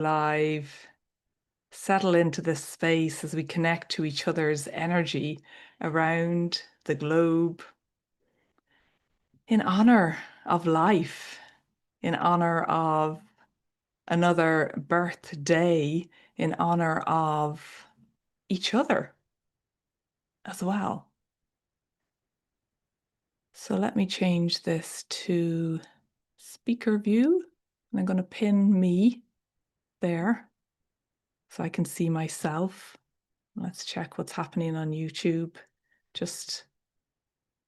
Live, settle into this space as we connect to each other's energy around the globe in honor of life, in honor of another birthday, in honor of each other as well. So let me change this to speaker view. And I'm going to pin me there so I can see myself. Let's check what's happening on YouTube. Just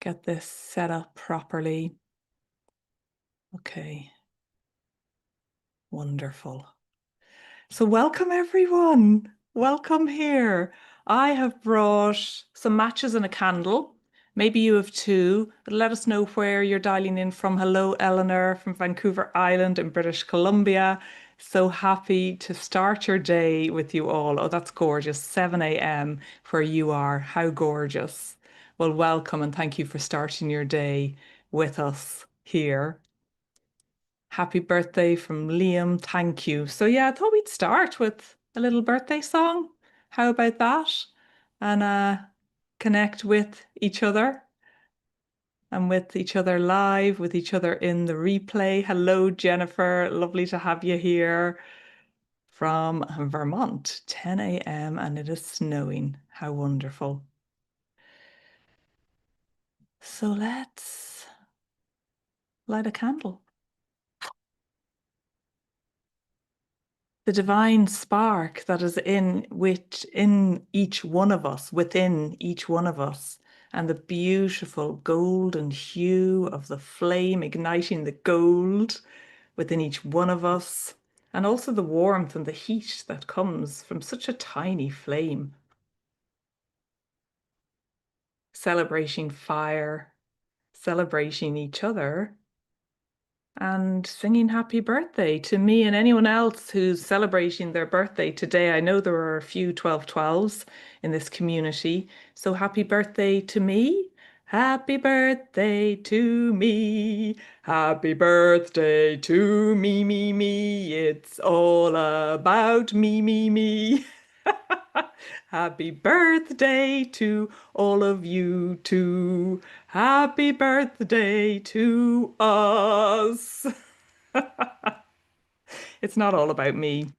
get this set up properly. Okay. Wonderful. So welcome everyone. Welcome here. I have brought some matches and a candle. Maybe you have too, but let us know where you're dialing in from. Hello, Eleanor from Vancouver Island in British Columbia. So happy to start your day with you all. Oh, that's gorgeous. 7 a.m. where you are. How gorgeous. Well, welcome and thank you for starting your day with us here. Happy birthday from Liam. Thank you. So yeah, I thought we'd start with a little birthday song. How about that? And connect with each other and with each other live, with each other in the replay. Hello, Jennifer. Lovely to have you here from Vermont, 10 a.m. and it is snowing. How wonderful. So let's light a candle. The divine spark that is in each one of us, within each one of us, and the beautiful golden hue of the flame igniting the gold within each one of us, and also the warmth and the heat that comes from such a tiny flame. Celebrating fire, celebrating each other, and singing happy birthday to me and anyone else who's celebrating their birthday today. I know there are a few 12/12s in this community. So happy birthday to me. Happy birthday to me. Happy birthday to me, me, me. It's all about me, me, me. Happy birthday to all of you too. Happy birthday to us. It's not all about me,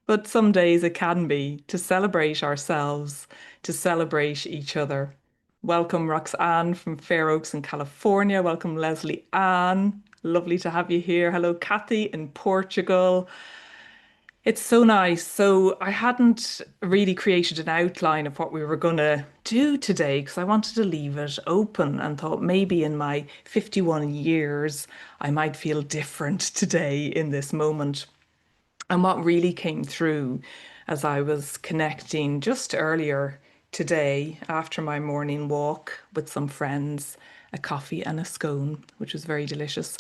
but some days it can be to celebrate ourselves, to celebrate each other. Welcome, Roxanne from Fair Oaks in California. Welcome, Leslie Ann. Lovely to have you here. Hello, Kathy in Portugal. It's so nice. So I hadn't really created an outline of what we were going to do today because I wanted to leave it open and thought maybe in my 51 years I might feel different today in this moment. And what really came through as I was connecting just earlier today after my morning walk with some friends, a coffee and a scone, which was very delicious,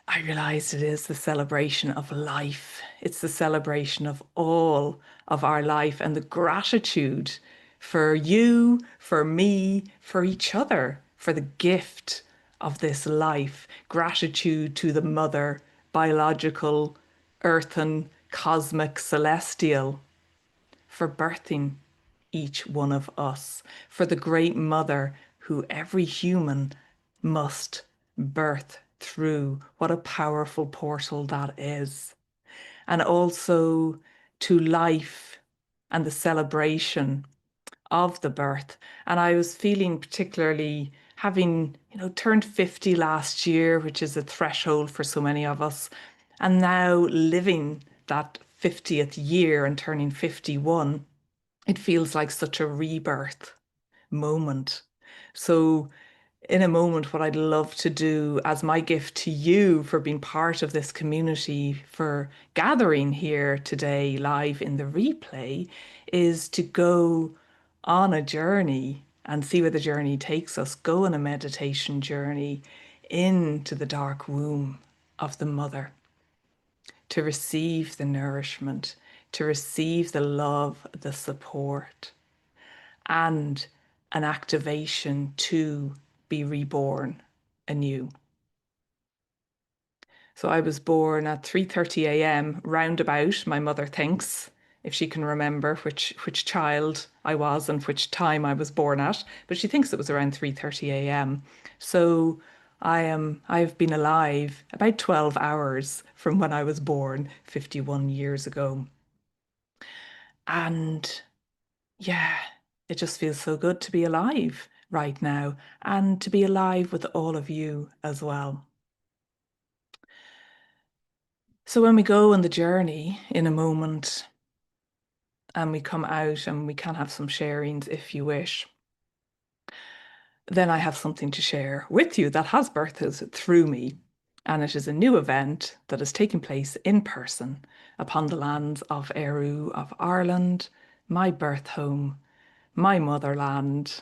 I realized it is the celebration of life. It's the celebration of all of our life and the gratitude for you, for me, for each other, for the gift of this life. Gratitude to the mother, biological, earthen, cosmic, celestial, for birthing each one of us, for the great mother who every human must birth through. What a powerful portal that is. And also to life and the celebration of the birth. And I was feeling particularly having, turned 50 last year, which is a threshold for so many of us, and now living that 50th year and turning 51, it feels like such a rebirth moment. So in a moment, what I'd love to do as my gift to you for being part of this community, for gathering here today live in the replay, is to go on a journey and see where the journey takes us. Go on a meditation journey into the dark womb of the mother to receive the nourishment, to receive the love, the support, and an activation to be reborn anew. So I was born at 3:30 a.m. roundabout, my mother thinks, if she can remember which child I was and which time I was born at, but she thinks it was around 3:30 a.m. So I've been alive about 12 hours from when I was born 51 years ago. And yeah, it just feels so good to be alive right now and to be alive with all of you as well. So when we go on the journey in a moment and we come out and we can have some sharings if you wish, then I have something to share with you that has birthed through me. And it is a new event that is taking place in person upon the lands of Eru of Ireland, my birth home, my motherland,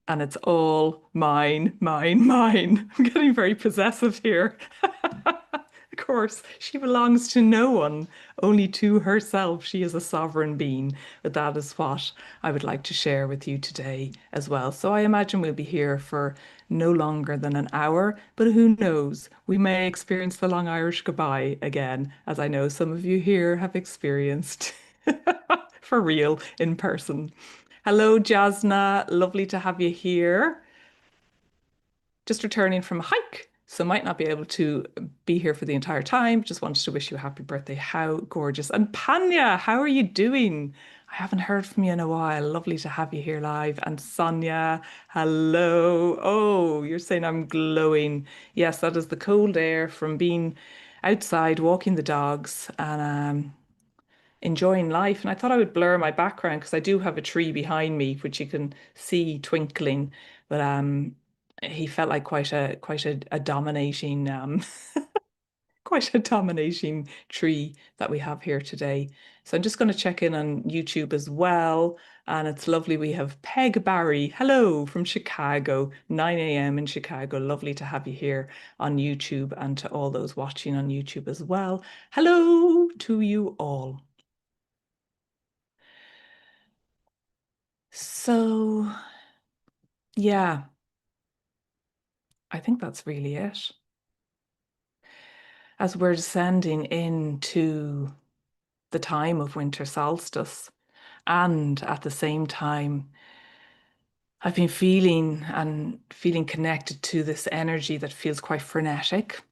and it's all mine, mine, mine. I'm getting very possessive here. Of course, she belongs to no one, only to herself. She is a sovereign being. But that is what I would like to share with you today as well. So I imagine we'll be here for no longer than an hour, but who knows? We may experience the long Irish goodbye again, as I know some of you here have experienced for real in person. Hello, Jasna. Lovely to have you here. Just returning from a hike, so might not be able to be here for the entire time. Just wanted to wish you a happy birthday. How gorgeous. And Panya, how are you doing? I haven't heard from you in a while. Lovely to have you here live. And Sonia, hello. Oh, you're saying I'm glowing. Yes, that is the cold air from being outside walking the dogs and enjoying life. And I thought I would blur my background because I do have a tree behind me, which you can see twinkling. But he felt like quite a dominating quite a dominating tree that we have here today. So I'm just going to check in on YouTube as well. And it's lovely. We have Peg Barry. Hello from Chicago, 9 a.m. in Chicago. Lovely to have you here on YouTube and to all those watching on YouTube as well. Hello to you all. So, yeah, I think that's really it. As we're descending into the time of winter solstice, and at the same time, I've been feeling connected to this energy that feels quite frenetic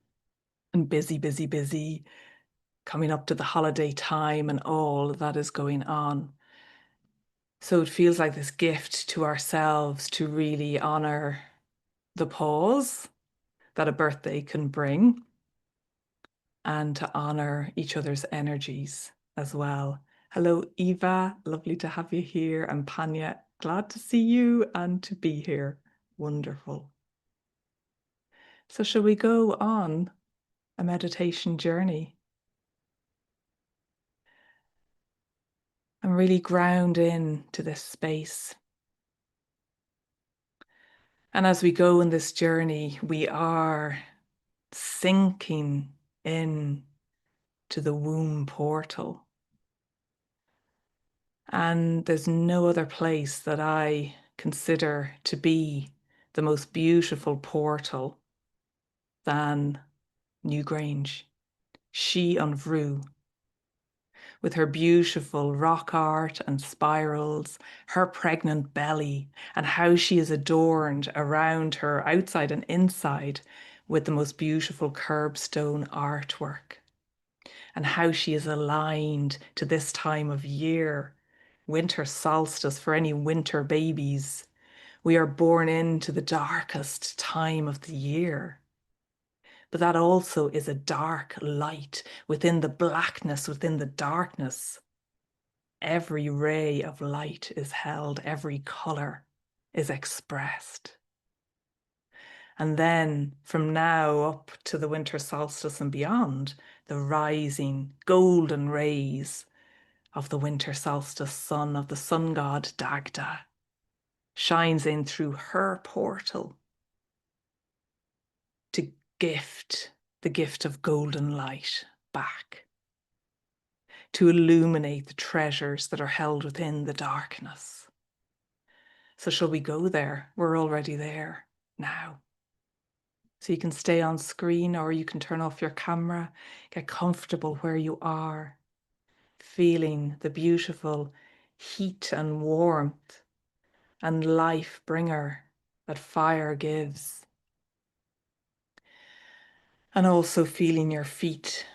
and busy, busy, busy, coming up to the holiday time and all that is going on. So it feels like this gift to ourselves to really honor the pause that a birthday can bring and to honor each other's energies as well. Hello, Eva. Lovely to have you here. And Panya, glad to see you and to be here. Wonderful. So, shall we go on a meditation journey and really ground in to this space? And as we go in this journey, we are sinking in to the womb portal. And there's no other place that I consider to be the most beautiful portal than Newgrange. She on Vrue, with her beautiful rock art and spirals, her pregnant belly, and how she is adorned around her outside and inside with the most beautiful curbstone artwork, and how she is aligned to this time of year, winter solstice for any winter babies. We are born into the darkest time of the year. But that also is a dark light within the blackness, within the darkness. Every ray of light is held, every color is expressed. And then from now up to the winter solstice and beyond, the rising golden rays of the winter solstice sun, of the sun god Dagda, shines in through her portal to gift the gift of golden light back, to illuminate the treasures that are held within the darkness. So shall we go there? We're already there now. So you can stay on screen or you can turn off your camera, get comfortable where you are, feeling the beautiful heat and warmth and life bringer that fire gives. And also feeling your feet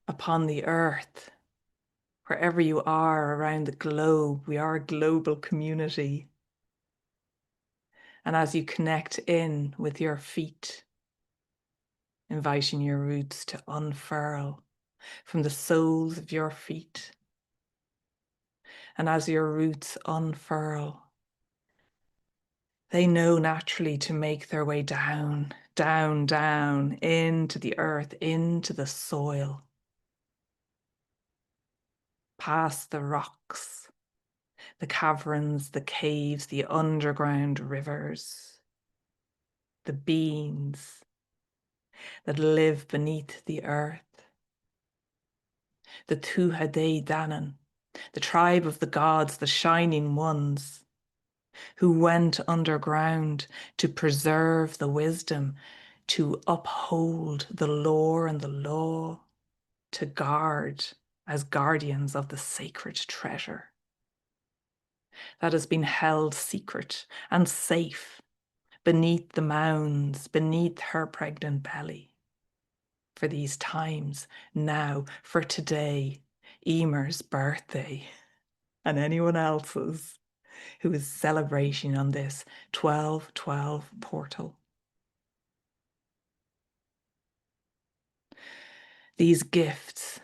upon the earth, wherever you are around the globe. We are a global community. And as you connect in with your feet, inviting your roots to unfurl from the soles of your feet. And as your roots unfurl, they know naturally to make their way down, down, down into the earth, into the soil, past the rocks, the caverns, the caves, the underground rivers, the beings that live beneath the earth, the Tuatha Danann, the tribe of the gods, the shining ones, who went underground to preserve the wisdom, to uphold the lore and the law, to guard as guardians of the sacred treasure that has been held secret and safe beneath the mounds, beneath her pregnant belly. For these times now, for today, Eimear's birthday, and anyone else's who is celebrating on this 12/12 portal. These gifts,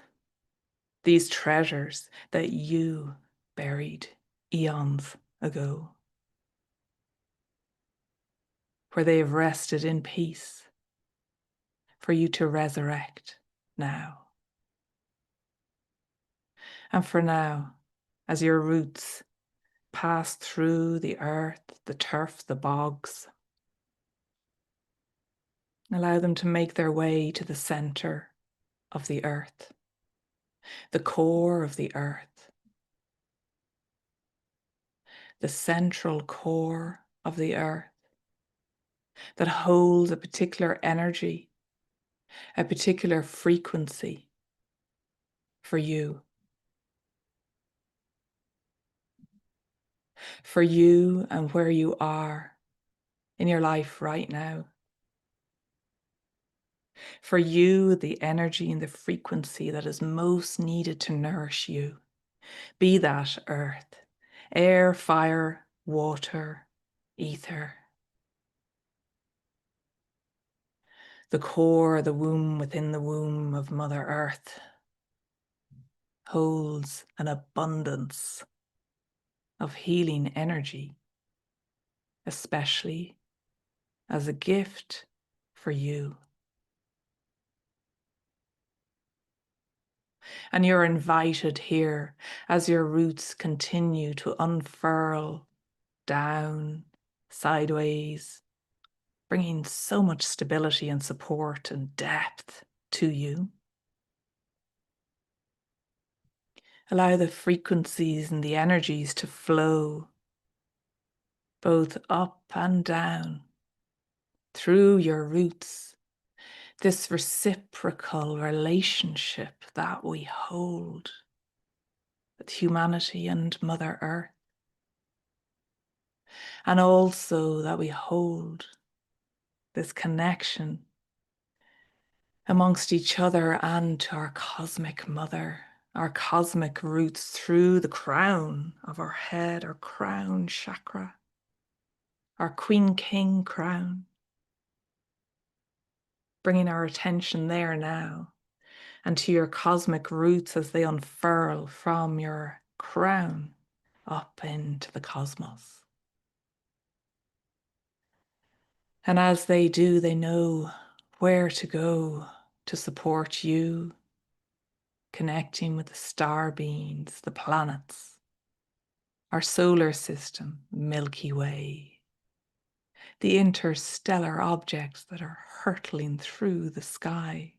these treasures that you buried eons ago, where they have rested in peace, for you to resurrect now. And for now, as your roots pass through the earth, the turf, the bogs, allow them to make their way to the center of the earth, the core of the earth, the central core of the earth that holds a particular energy, a particular frequency for you and where you are in your life right now. For you, the energy and the frequency that is most needed to nourish you, be that earth, air, fire, water, ether. The core, the womb within the womb of Mother Earth holds an abundance of healing energy, especially as a gift for you. And you're invited here as your roots continue to unfurl down, sideways, bringing so much stability and support and depth to you. Allow the frequencies and the energies to flow both up and down through your roots, this reciprocal relationship that we hold with humanity and Mother Earth, and also that we hold this connection amongst each other and to our cosmic mother, our cosmic roots through the crown of our head, our crown chakra, our Queen King crown, bringing our attention there now and to your cosmic roots as they unfurl from your crown up into the cosmos. And as they do, they know where to go to support you, connecting with the star beings, the planets, our solar system, Milky Way, the interstellar objects that are hurtling through the sky,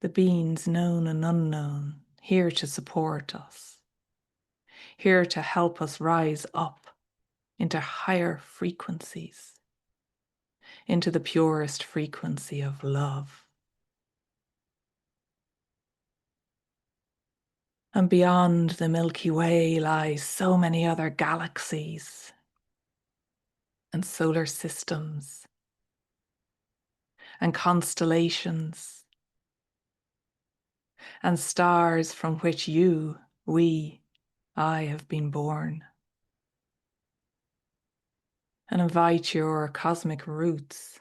the beings known and unknown, here to support us, here to help us rise up into higher frequencies, into the purest frequency of love. And beyond the Milky Way lie so many other galaxies and solar systems and constellations and stars from which you, we, I have been born. And invite your cosmic roots,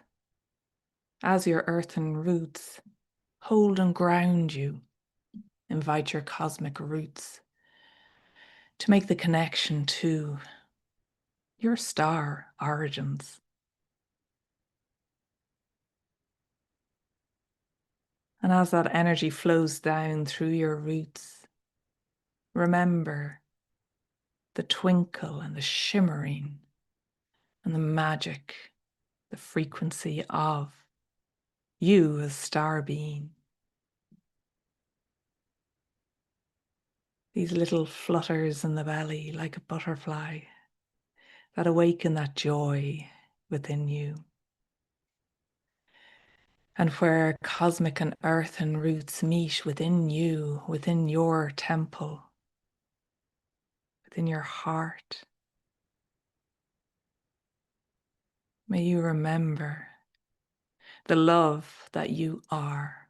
as your earthen roots hold and ground you. Invite your cosmic roots to make the connection to your star origins. And as that energy flows down through your roots, remember the twinkle and the shimmering and the magic, the frequency of you as star being. These little flutters in the belly like a butterfly that awaken that joy within you. And where cosmic and earthen roots meet within you, within your temple, within your heart, may you remember the love that you are,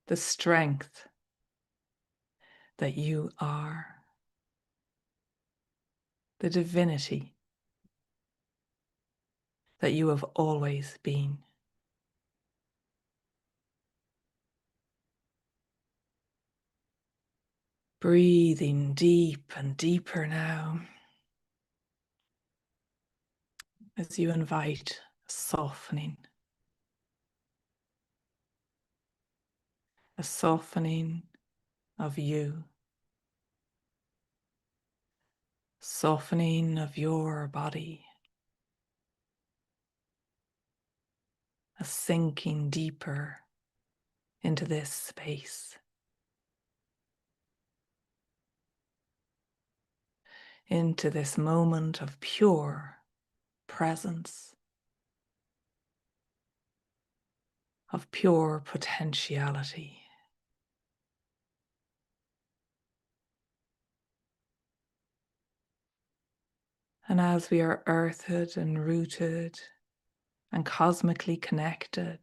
the strength that you are, the divinity that you have always been. Breathing deep and deeper now as you invite a softening of you, softening of your body, a sinking deeper into this space, into this moment of pure presence, of pure potentiality. And as we are earthed and rooted and cosmically connected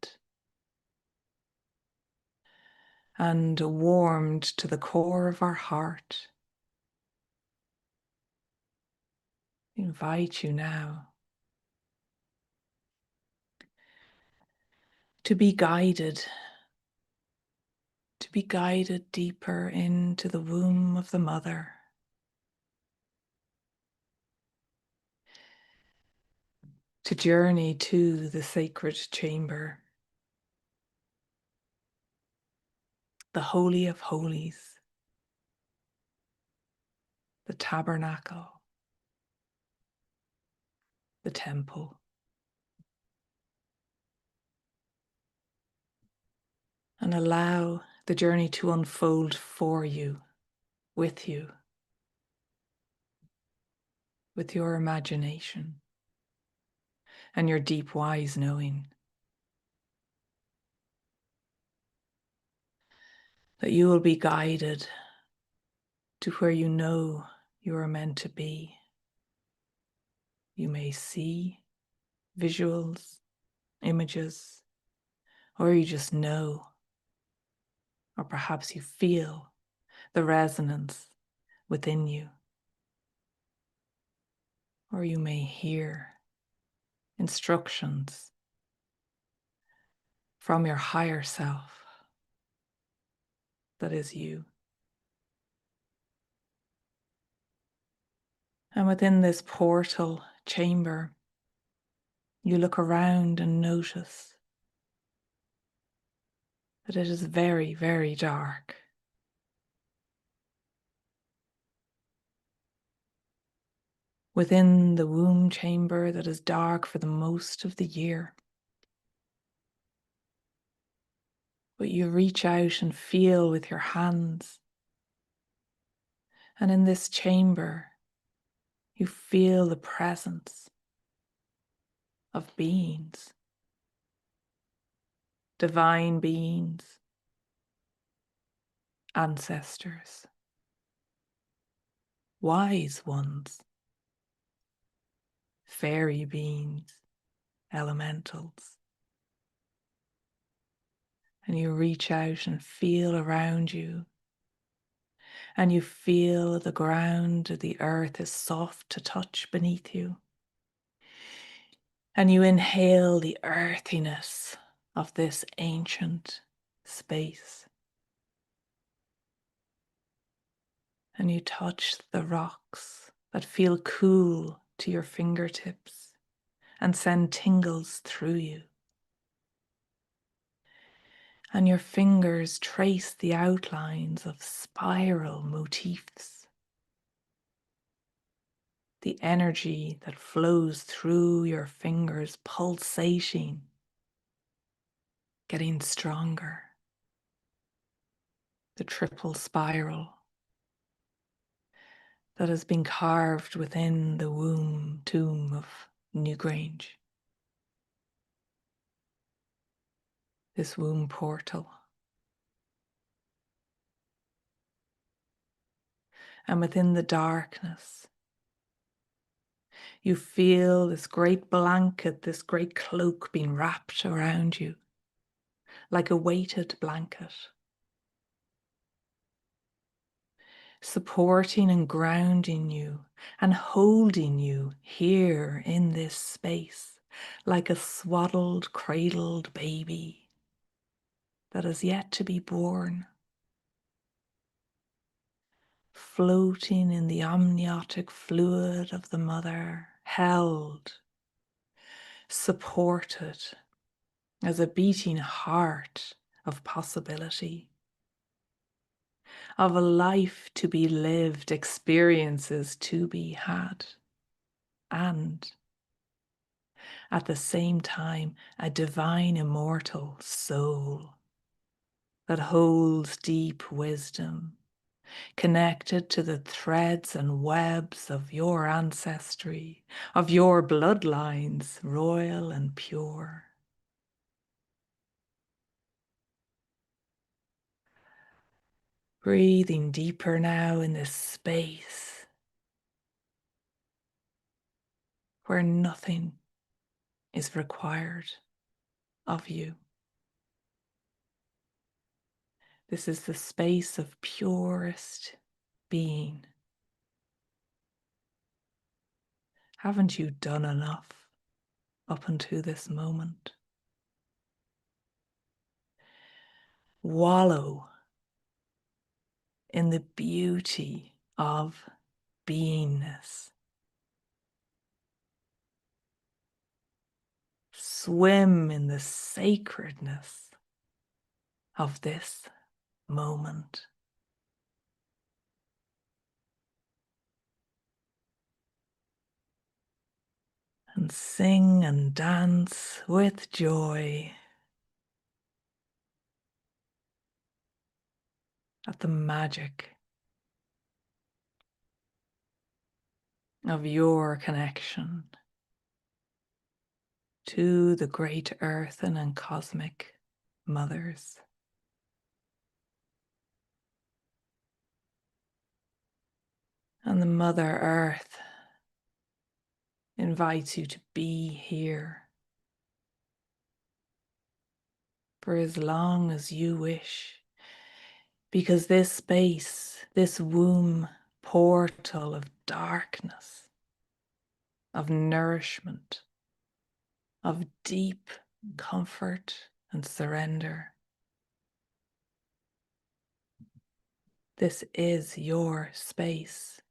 and warmed to the core of our heart, I invite you now to be guided deeper into the womb of the mother, to journey to the sacred chamber, the Holy of Holies, the tabernacle, the temple, and allow the journey to unfold for you, with your imagination and your deep wise knowing that you will be guided to where you know you are meant to be. You may see visuals, images, or you just know, or perhaps you feel the resonance within you, or you may hear instructions from your higher self that is you. And within this portal chamber, you look around and notice that it is very, very dark. Within the womb chamber that is dark for the most of the year. But you reach out and feel with your hands. And in this chamber, you feel the presence of beings, divine beings, ancestors, wise ones, fairy beings, elementals. And you reach out and feel around you, and you feel the ground, the earth is soft to touch beneath you. And you inhale the earthiness of this ancient space. And you touch the rocks that feel cool to your fingertips and send tingles through you. And your fingers trace the outlines of spiral motifs. The energy that flows through your fingers pulsating, getting stronger. The triple spiral that has been carved within the womb tomb of Newgrange. This womb portal. And within the darkness, you feel this great blanket, this great cloak being wrapped around you, like a weighted blanket, supporting and grounding you and holding you here in this space, like a swaddled, cradled baby that is yet to be born, floating in the amniotic fluid of the mother, held, supported as a beating heart of possibility, of a life to be lived, experiences to be had, and at the same time, a divine immortal soul that holds deep wisdom, connected to the threads and webs of your ancestry, of your bloodlines, royal and pure. Breathing deeper now in this space where nothing is required of you. This is the space of purest being. Haven't you done enough up until this moment? Wallow in the beauty of beingness. Swim in the sacredness of this moment. And sing and dance with joy at the magic of your connection to the great earthen and cosmic mothers. And the Mother Earth invites you to be here for as long as you wish, because this space, this womb portal of darkness, of nourishment, of deep comfort and surrender, this is your space.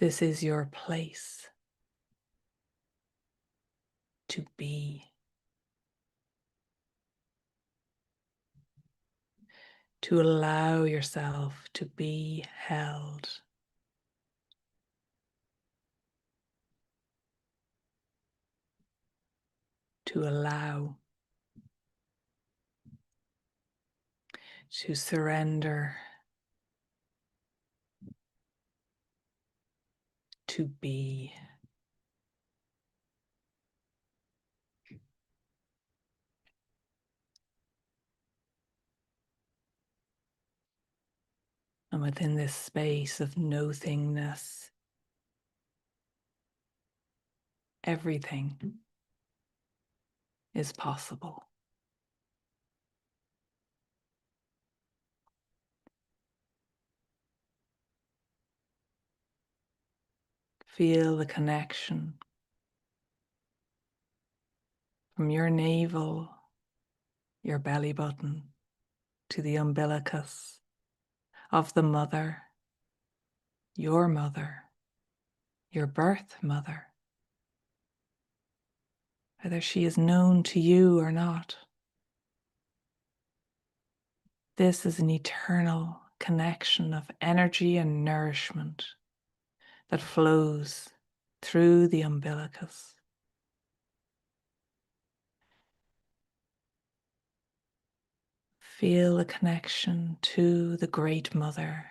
This is your place to be. To allow yourself to be held. To allow. To surrender. To be. And within this space of nothingness, everything is possible. Feel the connection from your navel, your belly button, to the umbilicus of the mother, your birth mother, whether she is known to you or not. This is an eternal connection of energy and nourishment that flows through the umbilicus. Feel the connection to the Great Mother,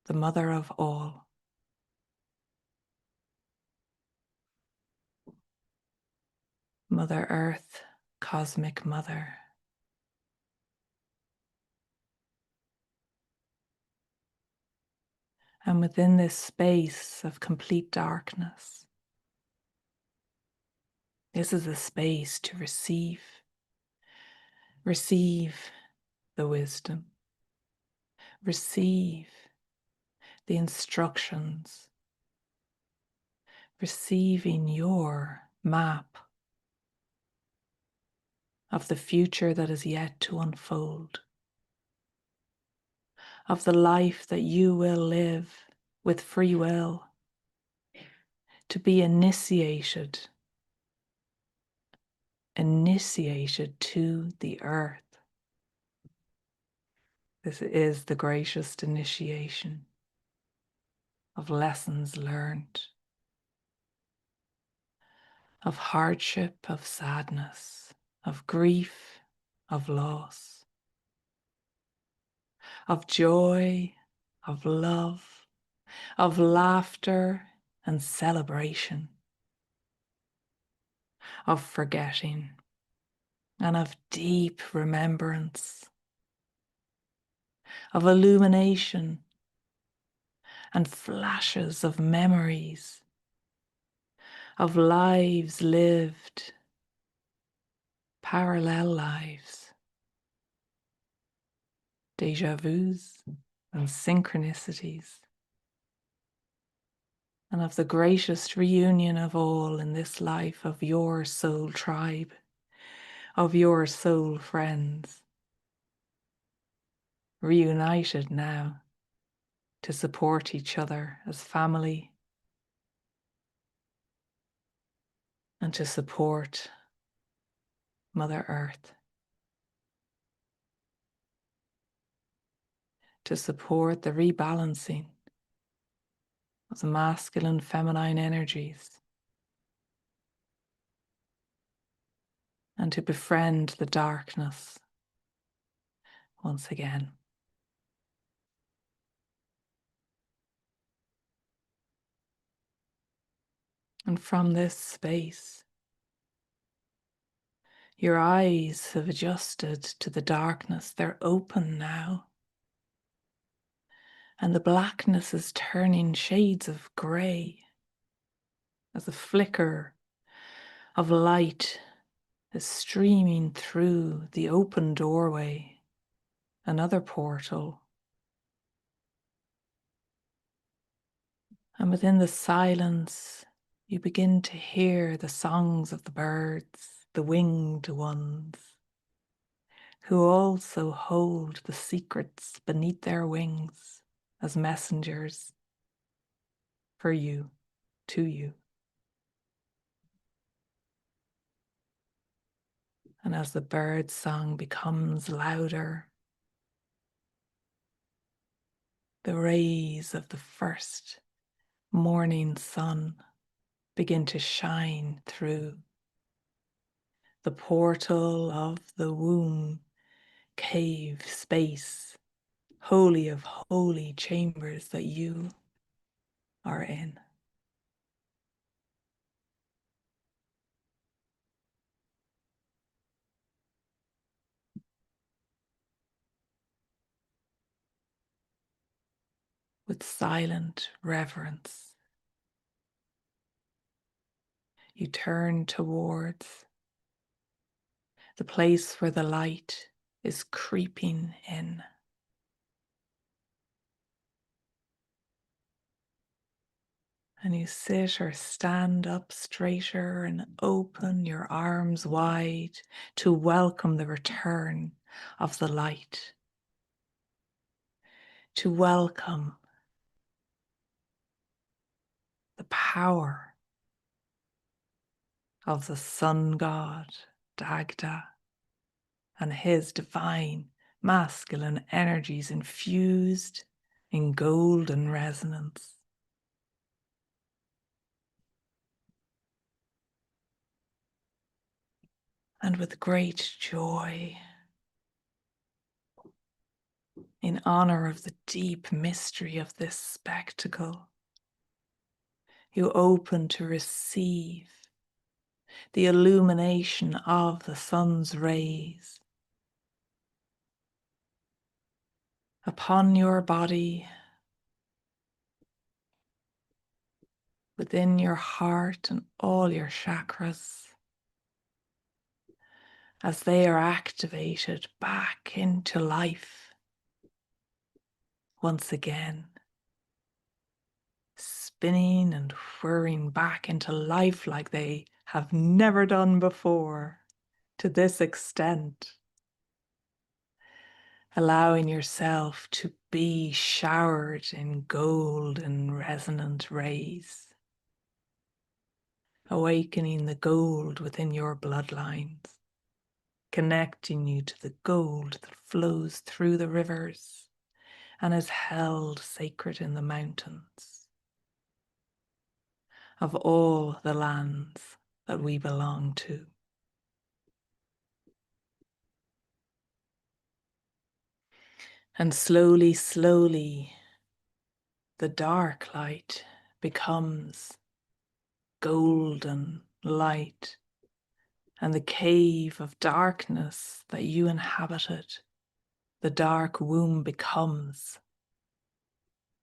the mother of all. Mother Earth, Cosmic Mother. And within this space of complete darkness, this is a space to receive the wisdom, receive the instructions, receiving your map of the future that is yet to unfold, of the life that you will live with free will, to be initiated to the earth. This is the greatest initiation of lessons learned, of hardship, of sadness, of grief, of loss, of joy, of love, of laughter and celebration, of forgetting and of deep remembrance, of illumination and flashes of memories, of lives lived, parallel lives, déjà vus and synchronicities, and of the greatest reunion of all in this life of your soul tribe, of your soul friends, reunited now to support each other as family and to support Mother Earth, to support the rebalancing of the masculine, feminine energies, and to befriend the darkness once again. And from this space, your eyes have adjusted to the darkness. They're open now. And the blackness is turning shades of grey as a flicker of light is streaming through the open doorway, another portal. And within the silence, you begin to hear the songs of the birds, the winged ones, who also hold the secrets beneath their wings as messengers for you, to you. And as the bird song becomes louder, the rays of the first morning sun begin to shine through the portal of the womb, cave space, holy of holy chambers that you are in. with silent reverence. You turn towards the place where the light is creeping in. And you sit or stand up straighter and open your arms wide to welcome the return of the light, to welcome the power of the sun god, Dagda, and his divine masculine energies infused in golden resonance. And with great joy, in honor of the deep mystery of this spectacle, you open to receive the illumination of the sun's rays upon your body, within your heart and all your chakras, as they are activated back into life once again, spinning and whirring back into life like they have never done before, to this extent, allowing yourself to be showered in gold and resonant rays, awakening the gold within your bloodlines, connecting you to the gold that flows through the rivers and is held sacred in the mountains of all the lands that we belong to. And slowly, slowly, the dark light becomes golden light, and the cave of darkness that you inhabited, the dark womb, becomes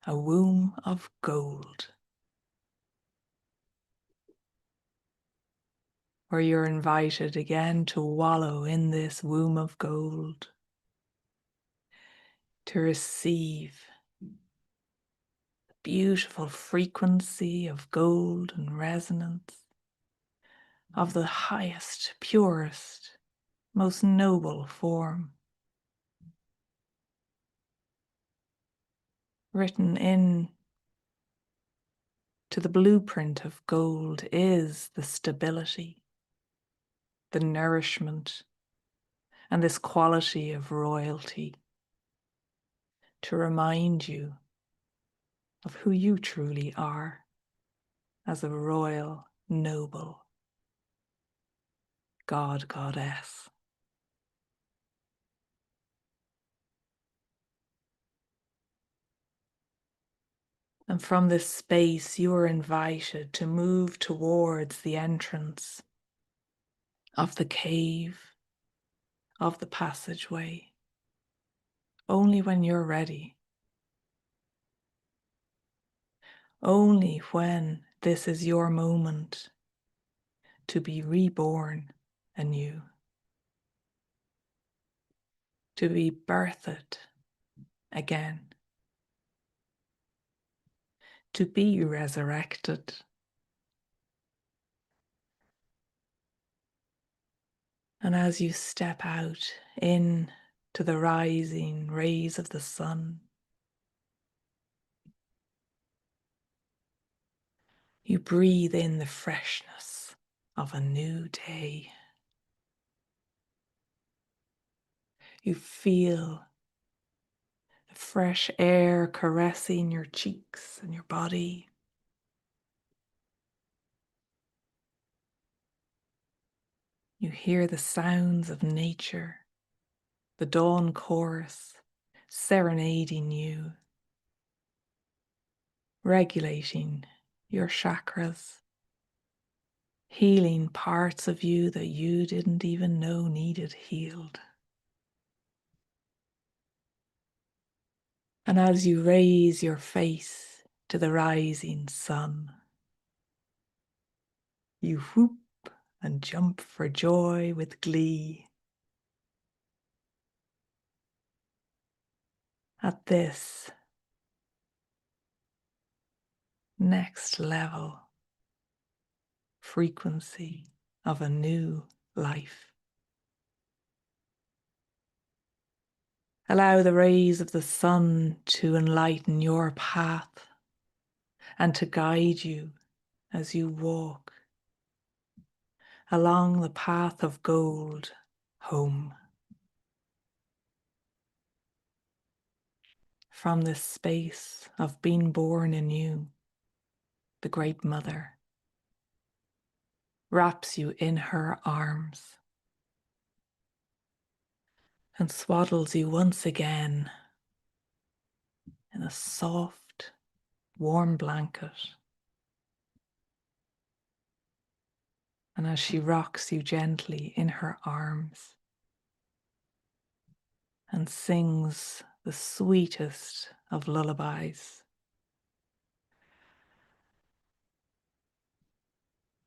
a womb of gold, where you're invited again to wallow in this womb of gold, to receive the beautiful frequency of gold and resonance of the highest, purest, most noble form. Written in to the blueprint of gold is the stability, the nourishment, and this quality of royalty, to remind you of who you truly are as a royal, noble god, goddess. And from this space, you are invited to move towards the entrance of the cave, of the passageway, only when you're ready. Only when this is your moment to be reborn anew, to be birthed again, to be resurrected. And as you step out into the rising rays of the sun, you breathe in the freshness of a new day. You feel the fresh air caressing your cheeks and your body. You hear the sounds of nature, the dawn chorus serenading you, regulating your chakras, healing parts of you that you didn't even know needed healed. And as you raise your face to the rising sun, you whoop and jump for joy with glee at this next level frequency of a new life. Allow the rays of the sun to enlighten your path and to guide you as you walk along the path of gold home. From this space of being born anew, the Great Mother wraps you in her arms and swaddles you once again in a soft, warm blanket. And as she rocks you gently in her arms and sings the sweetest of lullabies,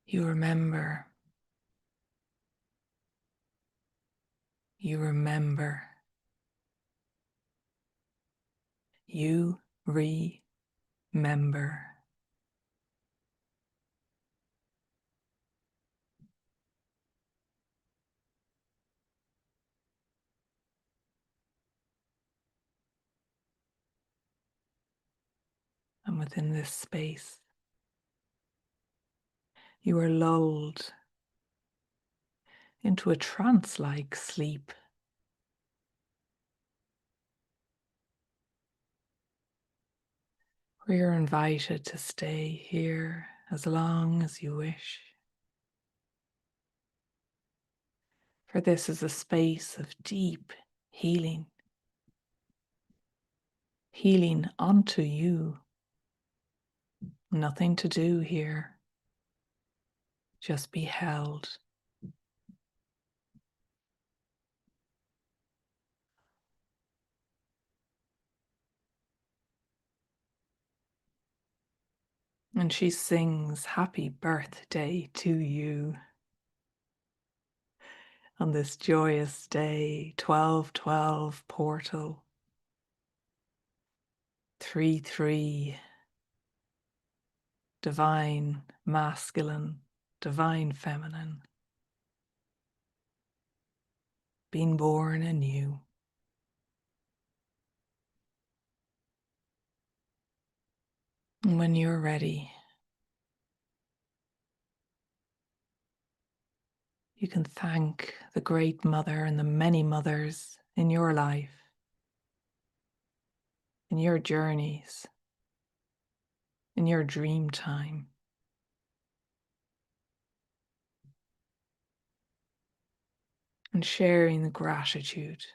you remember, you remember, you remember. And within this space, you are lulled into a trance-like sleep. Where you're invited to stay here as long as you wish. For this is a space of deep healing. Healing onto you. Nothing to do here. Just be held. And she sings happy birthday to you on this joyous day, 12/12 portal, 3/3, divine masculine, divine feminine, being born anew. And when you're ready, you can thank the Great Mother and the many mothers in your life, in your journeys, in your dream time. And sharing the gratitude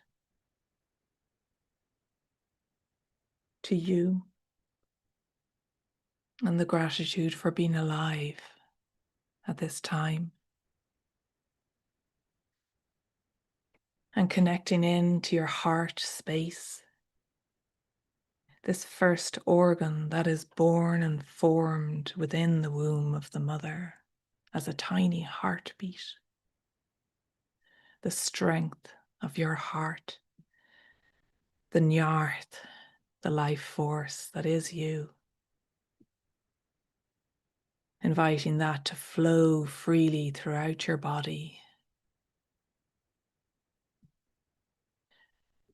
to you and the gratitude for being alive at this time. And connecting in to your heart space, this first organ that is born and formed within the womb of the mother as a tiny heartbeat. The strength of your heart, the nyarth, the life force that is you. Inviting that to flow freely throughout your body,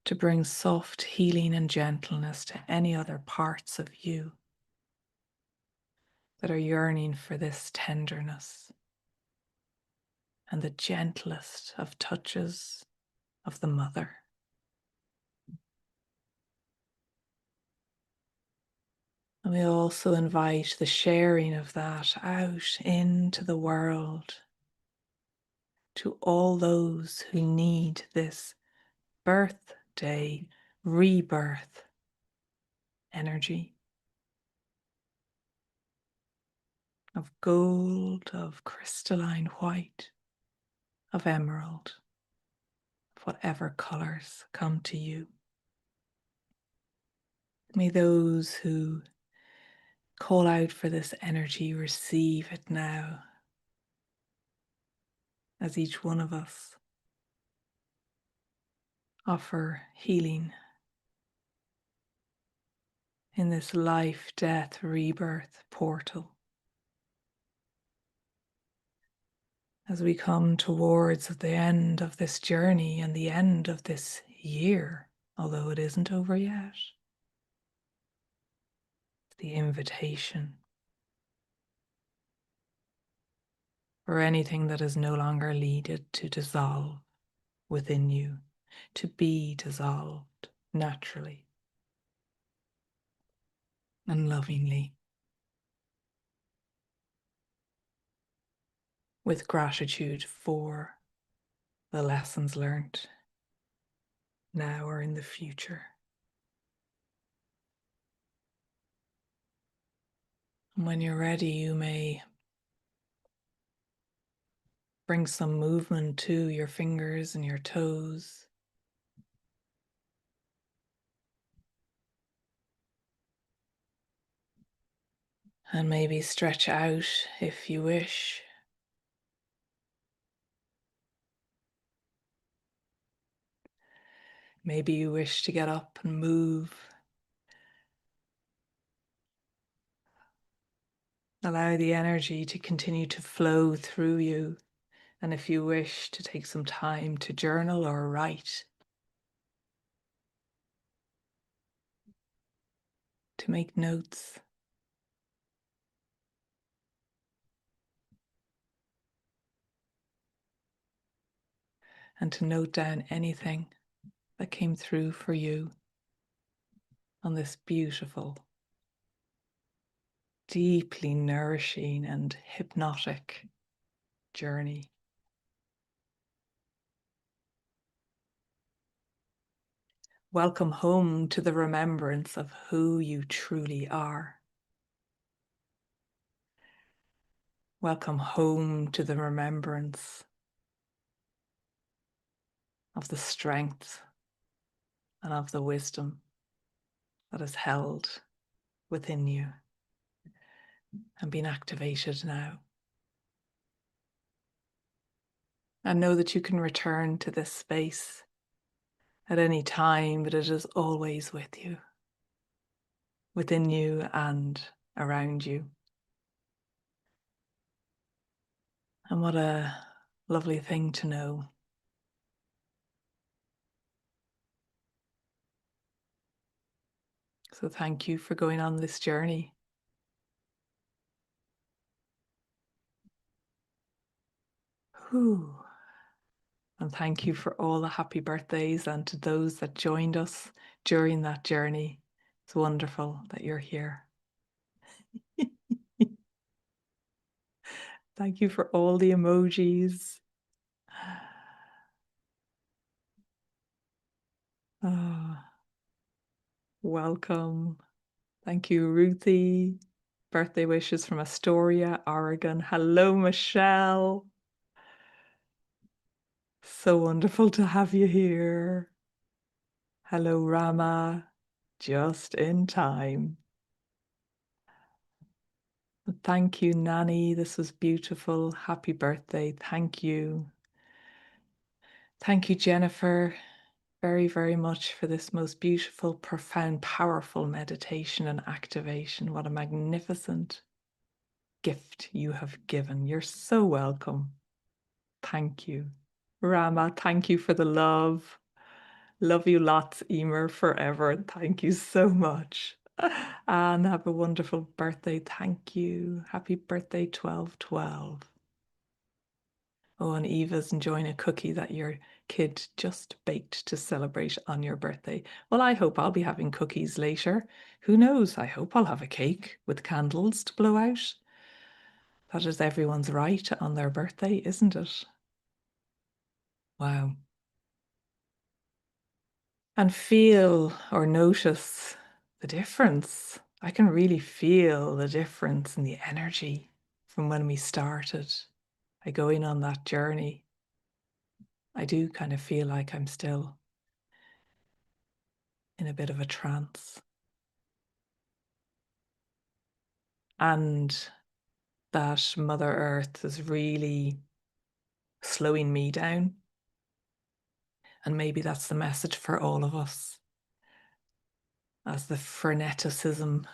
to bring soft healing and gentleness to any other parts of you that are yearning for this tenderness and the gentlest of touches of the mother. And we also invite the sharing of that out into the world to all those who need this birthday rebirth energy of gold, of crystalline white, of emerald, of whatever colors come to you. May those who call out for this energy receive it now, as each one of us offer healing in this life, death, rebirth portal. As we come towards the end of this journey and the end of this year, although it isn't over yet, the invitation for anything that is no longer needed to dissolve within you, to be dissolved naturally and lovingly, with gratitude for the lessons learned now or in the future. And when you're ready, you may bring some movement to your fingers and your toes. And maybe stretch out if you wish. Maybe you wish to get up and move. Allow the energy to continue to flow through you. And if you wish to take some time to journal or write, to make notes, and to note down anything that came through for you on this beautiful, deeply nourishing and hypnotic journey. Welcome home to the remembrance of who you truly are. Welcome home to the remembrance of the strength and of the wisdom that is held within you and being activated now. And know that you can return to this space at any time, but it is always with you, within you and around you. And what a lovely thing to know. So thank you for going on this journey. Whew. And thank you for all the happy birthdays and to those that joined us during that journey. It's wonderful that you're here. Thank you for all the emojis. Oh, welcome. Thank you, Ruthie. Birthday wishes from Astoria, Oregon. Hello, Michelle. So wonderful to have you here. Hello, Rama. Just in time. Thank you, Nanny. This was beautiful. Happy birthday. Thank you. Thank you, Jennifer, very, very much for this most beautiful, profound, powerful meditation and activation. What a magnificent gift you have given. You're so welcome. Thank you. Rama, thank you for the love. Love you lots, Eimear, forever. Thank you so much. And have a wonderful birthday. Thank you. Happy birthday, 1212. Oh, and Eva's enjoying a cookie that your kid just baked to celebrate on your birthday. Well, I hope I'll be having cookies later. Who knows? I hope I'll have a cake with candles to blow out. That is everyone's right on their birthday, isn't it? Wow. And feel or notice the difference. I can really feel the difference in the energy from when we started. I go in on that journey. I do kind of feel like I'm still in a bit of a trance. and that Mother Earth is really slowing me down. And maybe that's the message for all of us, as the freneticism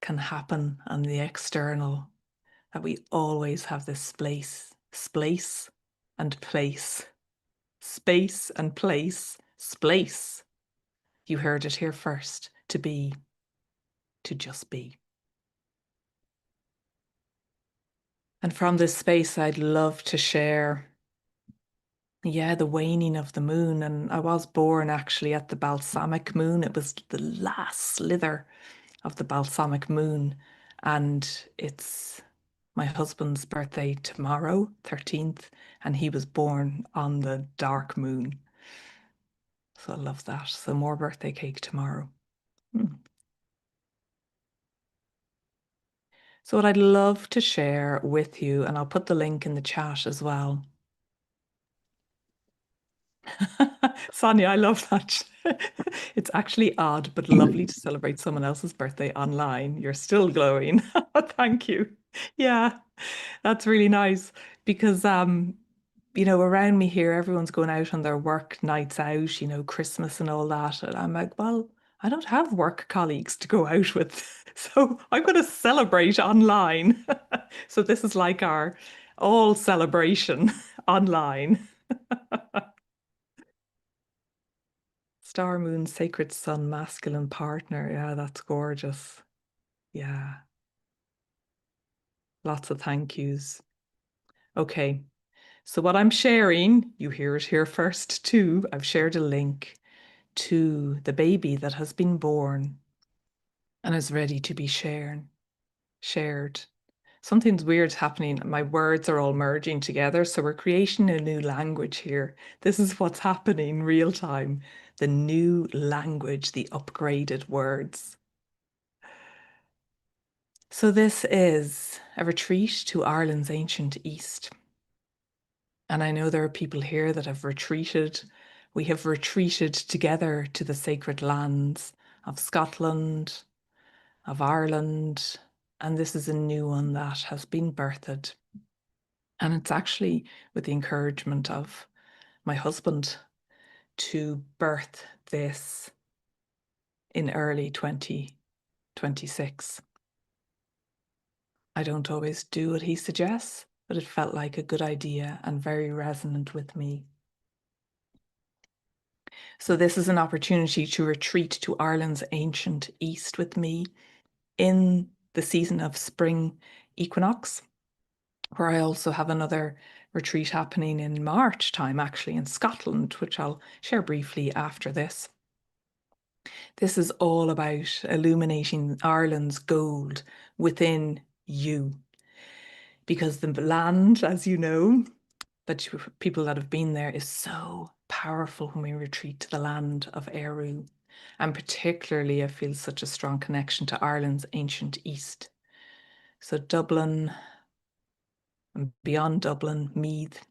can happen on the external, that we always have this space and place, space and place, splace. You heard it here first. To be, to just be. And from this space, I'd love to share, the waning of the moon. And I was born actually at the balsamic moon. It was the last slither of the balsamic moon. And it's my husband's birthday tomorrow, 13th, and he was born on the dark moon. So I love that. So more birthday cake tomorrow. So what I'd love to share with you, and I'll put the link in the chat as well. Sonia, I love that. It's actually odd, but lovely to celebrate someone else's birthday online. You're still glowing. Thank you. Yeah, that's really nice because around me here, everyone's going out on their work nights out, Christmas and all that. And I'm like, well, I don't have work colleagues to go out with. So I'm going to celebrate online. So this is like our all celebration online. Star, moon, sacred sun, masculine partner. Yeah, that's gorgeous. Yeah. Lots of thank yous. Okay. So what I'm sharing, you hear it here first too. I've shared a link to the baby that has been born and is ready to be shared. Something's weird's happening. My words are all merging together. So we're creating a new language here. This is what's happening real time. The new language, the upgraded words. So this is a retreat to Ireland's ancient East. And I know there are people here that have retreated. We have retreated together to the sacred lands of Scotland, of Ireland, and this is a new one that has been birthed. And it's actually with the encouragement of my husband to birth this in early 2026. I don't always do what he suggests, but it felt like a good idea and very resonant with me. So this is an opportunity to retreat to Ireland's ancient East with me in the season of spring equinox, where I also have another retreat happening in March time, actually in Scotland, which I'll share briefly after this. This is all about illuminating Ireland's gold within you. Because the land, as you know, that people that have been there, is so powerful when we retreat to the land of Eru. And particularly, I feel such a strong connection to Ireland's ancient East. So Dublin and beyond Dublin, Meath,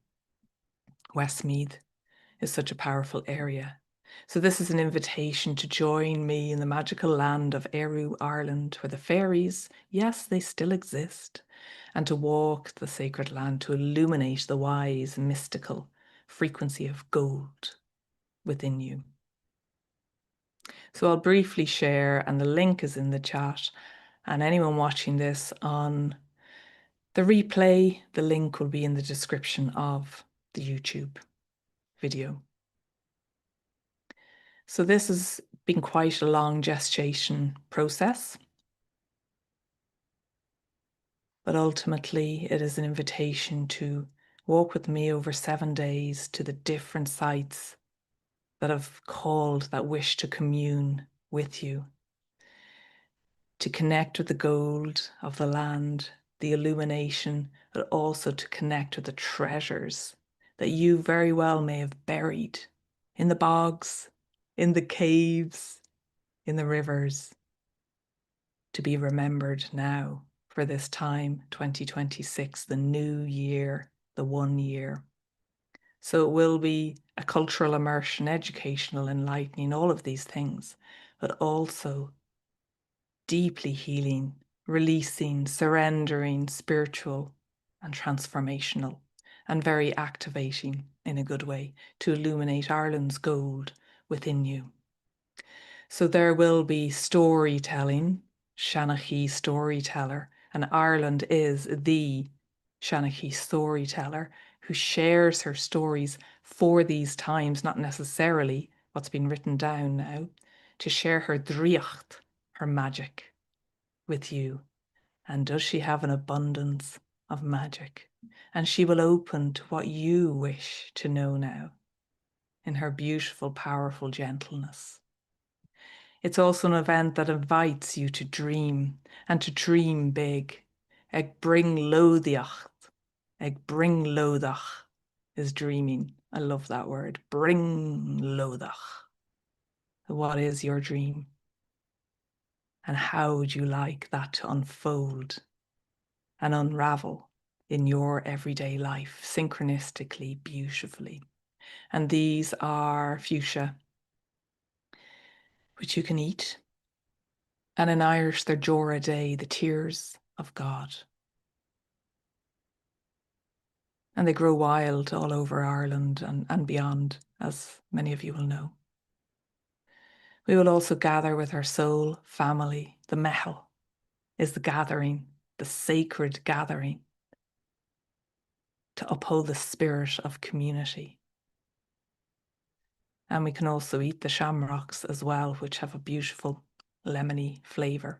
Westmeath is such a powerful area. So this is an invitation to join me in the magical land of Eru, Ireland, where the fairies, yes, they still exist, and to walk the sacred land to illuminate the wise, mystical frequency of gold within you. So I'll briefly share, and the link is in the chat, and anyone watching this on the replay, the link will be in the description of the YouTube video. So this has been quite a long gestation process, but ultimately it is an invitation to walk with me over 7 days to the different sites that have called, that wish to commune with you, to connect with the gold of the land, the illumination, but also to connect with the treasures that you very well may have buried in the bogs, in the caves, in the rivers, to be remembered now for this time, 2026, the new year, the 1 year. So it will be a cultural immersion, educational, enlightening, all of these things, but also deeply healing, releasing, surrendering, spiritual and transformational, and very activating in a good way to illuminate Ireland's gold within you. So there will be storytelling, Shanachie storyteller, and Ireland is the Shanachie storyteller who shares her stories for these times, not necessarily what's been written down now, to share her driocht, her magic, with you. And does she have an abundance of magic? And she will open to what you wish to know now in her beautiful, powerful gentleness. It's also an event that invites you to dream and to dream big. Ag bring lodhiacht. Ag bring lodach is dreaming. I love that word. Bring lodach. What is your dream? And how would you like that to unfold and unravel in your everyday life, synchronistically, beautifully? And these are fuchsia, which you can eat. And in Irish, they're Jora Day, the tears of God. And they grow wild all over Ireland and beyond, as many of you will know. We will also gather with our soul family. The mehel is the gathering, the sacred gathering, to uphold the spirit of community. And we can also eat the shamrocks as well, which have a beautiful lemony flavour.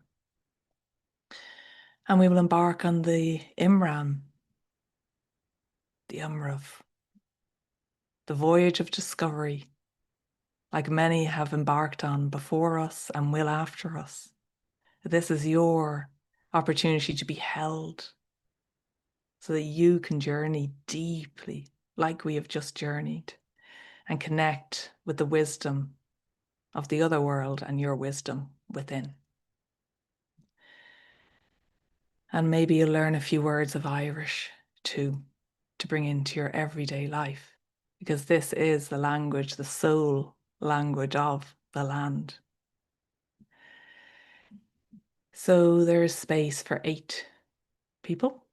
And we will embark on the Imran, the Umrav, the voyage of discovery, like many have embarked on before us and will after us. This is your opportunity to be held so that you can journey deeply like we have just journeyed and connect with the wisdom of the other world and your wisdom within. And maybe you'll learn a few words of Irish too, to bring into your everyday life, because this is the language, the soul language of the land. So there is space for 8 people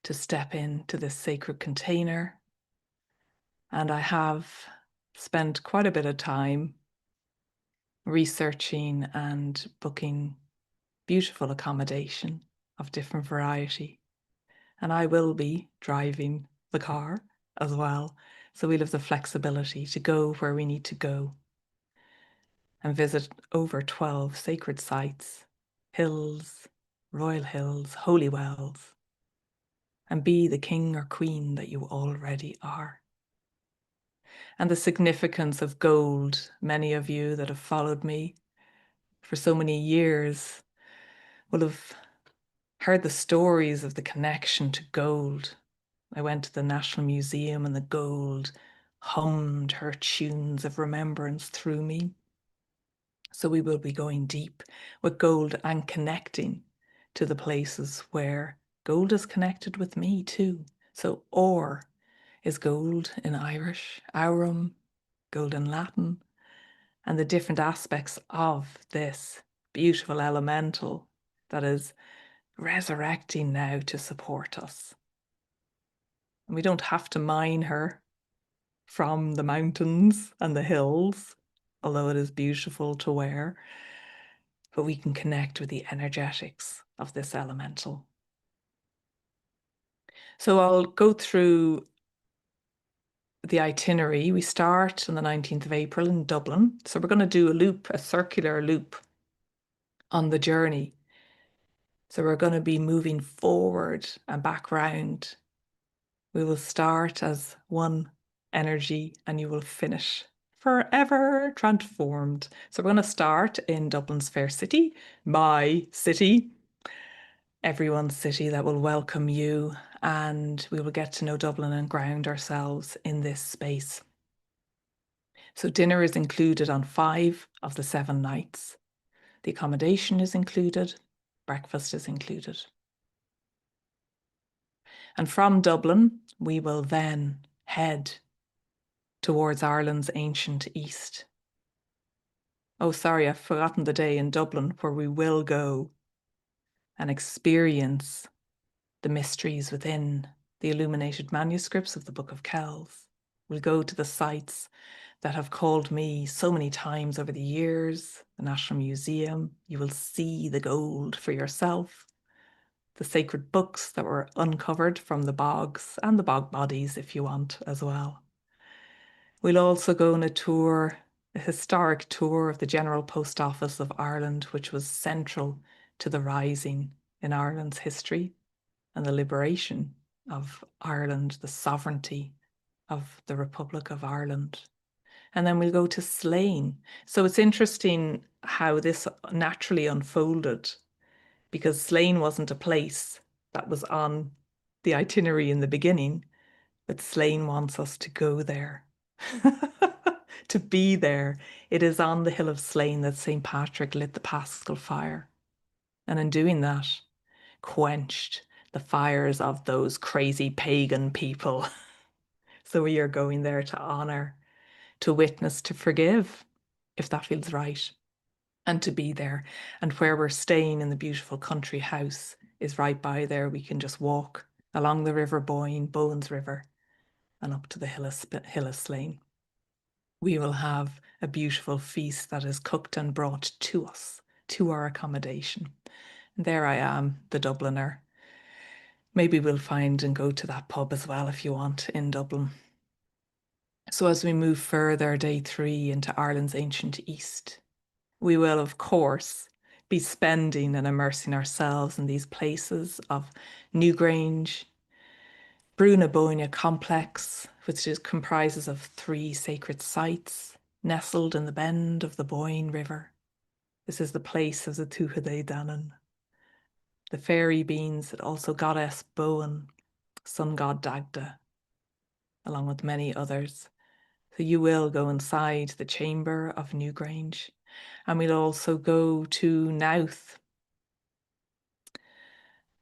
to step into this sacred container. And I have spent quite a bit of time researching and booking beautiful accommodation of different variety. And I will be driving the car as well. So we'll have the flexibility to go where we need to go and visit over 12 sacred sites, hills, royal hills, holy wells, and be the king or queen that you already are. And the significance of gold, many of you that have followed me for so many years will have heard the stories of the connection to gold. I went to the National Museum and the gold hummed her tunes of remembrance through me. So we will be going deep with gold and connecting to the places where gold is connected with me too. So ore is gold in Irish, aurum, gold in Latin, and the different aspects of this beautiful elemental that is resurrecting now to support us. And we don't have to mine her from the mountains and the hills, although it is beautiful to wear, but we can connect with the energetics of this elemental. So I'll go through the itinerary. We start on the 19th of April in Dublin. So we're going to do a loop, a circular loop on the journey. So we're going to be moving forward and back round. We will start as one energy and you will finish forever transformed. So we're going to start in Dublin's fair city, my city, everyone's city that will welcome you, and we will get to know Dublin and ground ourselves in this space. So dinner is included on 5 of the 7 nights. The accommodation is included, breakfast is included. And from Dublin, we will then head towards Ireland's ancient east. Oh, sorry, I've forgotten the day in Dublin where we will go and experience the mysteries within the illuminated manuscripts of the Book of Kells. We'll go to the sites that have called me so many times over the years, the National Museum. You will see the gold for yourself, the sacred books that were uncovered from the bogs and the bog bodies if you want as well. We'll also go on a historic tour of the General Post Office of Ireland, which was central to the rising in Ireland's history and the liberation of Ireland, the sovereignty of the Republic of Ireland. And then we'll go to Slane. So it's interesting how this naturally unfolded, because Slane wasn't a place that was on the itinerary in the beginning, but Slane wants us to go there, to be there. It is on the hill of Slane that St. Patrick lit the Paschal fire. And in doing that, quenched the fires of those crazy pagan people. So we are going there to honor, to witness, to forgive, if that feels right, and to be there. And where we're staying in the beautiful country house is right by there. We can just walk along the River Boyne, Bowen's River, and up to the hill of Slane. We will have a beautiful feast that is cooked and brought to us, to our accommodation. And there I am, the Dubliner. Maybe we'll find and go to that pub as well if you want in Dublin. So as we move further, day 3, into Ireland's ancient East, we will, of course, be spending and immersing ourselves in these places of Newgrange, Bruna Boyne complex, which comprises of 3 sacred sites nestled in the bend of the Boyne River. This is the place of the Tuatha Danann. The fairy beings, also goddess Bowen, sun god Dagda, along with many others. So you will go inside the chamber of Newgrange, and we'll also go to Nouth,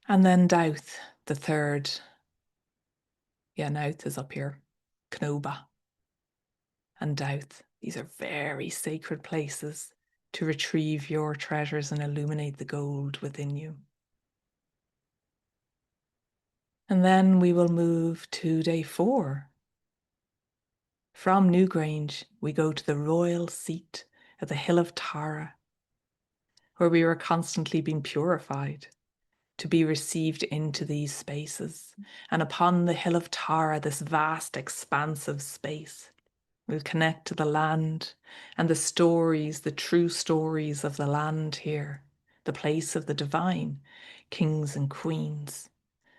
and then Douth, the third. Yeah, Nouth is up here. Knoba and Douth. These are very sacred places to retrieve your treasures and illuminate the gold within you. And then we will move to day 4. From Newgrange, we go to the royal seat at the Hill of Tara, where we were constantly being purified to be received into these spaces. And upon the Hill of Tara, this vast, expansive space, we'll connect to the land and the stories, the true stories of the land here, the place of the divine kings and queens.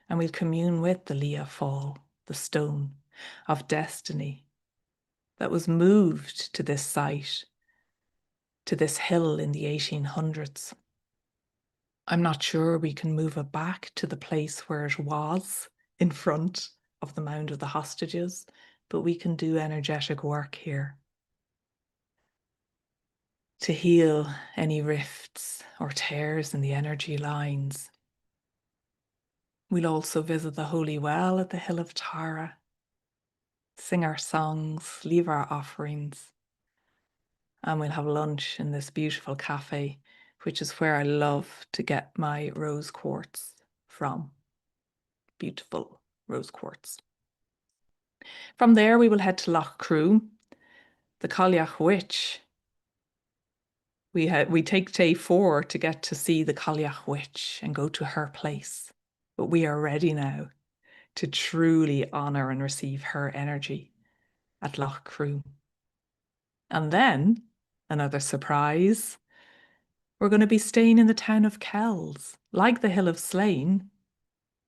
And we'll commune with the Leah Fall, the stone of destiny that was moved to this site, to this hill in the 1800s. I'm not sure we can move it back to the place where it was in front of the Mound of the Hostages, but we can do energetic work here to heal any rifts or tears in the energy lines. We'll also visit the Holy Well at the Hill of Tara, sing our songs, leave our offerings, and we'll have lunch in this beautiful cafe, which is where I love to get my rose quartz from. Beautiful rose quartz. From there, we will head to Lough Crew, the Cailleach Witch. We take day 4 to get to see the Cailleach Witch and go to her place. But we are ready now to truly honour and receive her energy at Lough Crew. And then, another surprise, we're going to be staying in the town of Kells. Like the Hill of Slane,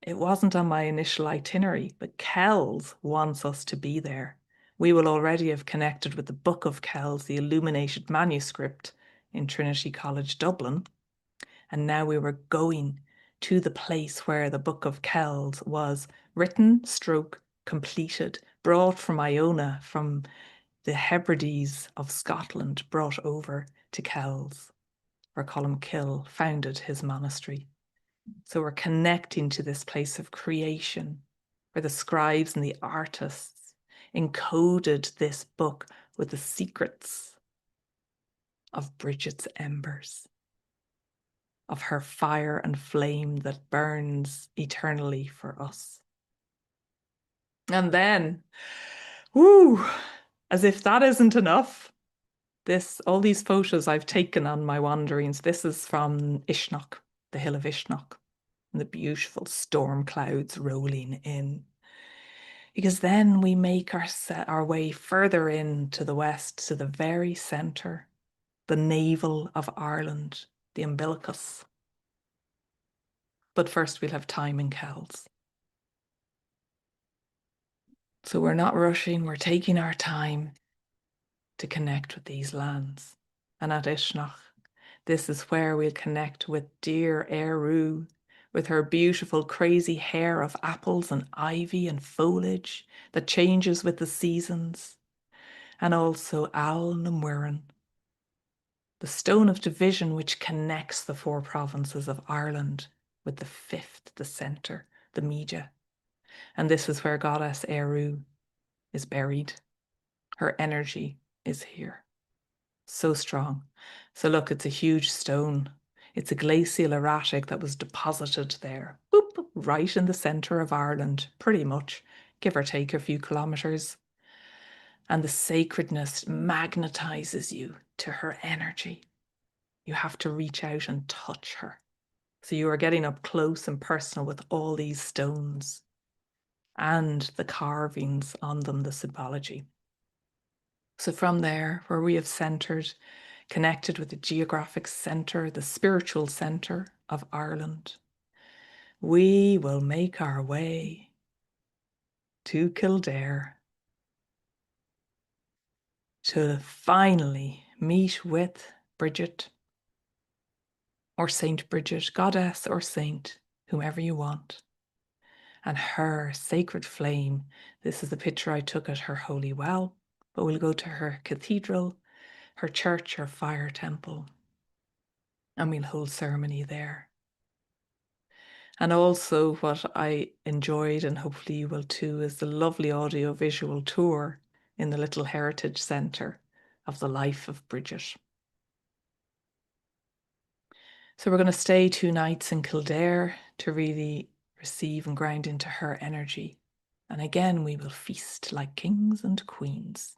it wasn't on my initial itinerary, but Kells wants us to be there. We will already have connected with the Book of Kells, the illuminated manuscript in Trinity College, Dublin. And now we were going to the place where the Book of Kells was written, completed, brought from Iona, from the Hebrides of Scotland, brought over to Kells, where Columkill founded his monastery. So we're connecting to this place of creation, where the scribes and the artists encoded this book with the secrets of Bridget's embers, of her fire and flame that burns eternally for us. And then, woo, as if that isn't enough, all these photos I've taken on my wanderings, this is from Equinox, the hill of Equinox, and the beautiful storm clouds rolling in. Because then we make our way further into the west to the very centre, the navel of Ireland, the umbilicus. But first we'll have time in Kells. So we're not rushing, we're taking our time to connect with these lands. And at Equinox, this is where we'll connect with dear Eru, with her beautiful crazy hair of apples and ivy and foliage that changes with the seasons. And also Al Namwiran, the stone of division which connects the four provinces of Ireland with the fifth, the centre, the Media. And this is where goddess Eru is buried. Her energy is here. So strong. So look, it's a huge stone. It's a glacial erratic that was deposited there, boop, right in the centre of Ireland, pretty much, give or take a few kilometres. And the sacredness magnetizes you to her energy. You have to reach out and touch her. So you are getting up close and personal with all these stones and the carvings on them, the symbology. So from there, where we have centered, connected with the geographic center, the spiritual center of Ireland, we will make our way to Kildare to finally meet with Bridget, or Saint Bridget, goddess or saint, whomever you want, and her sacred flame. This is the picture I took at her holy well, but we'll go to her cathedral, her church, her fire temple, and we'll hold ceremony there. And also what I enjoyed, and hopefully you will too, is the lovely audio-visual tour in the little heritage centre of the life of Bridget. So we're going to stay 2 nights in Kildare to really receive and grind into her energy. And again, we will feast like kings and queens.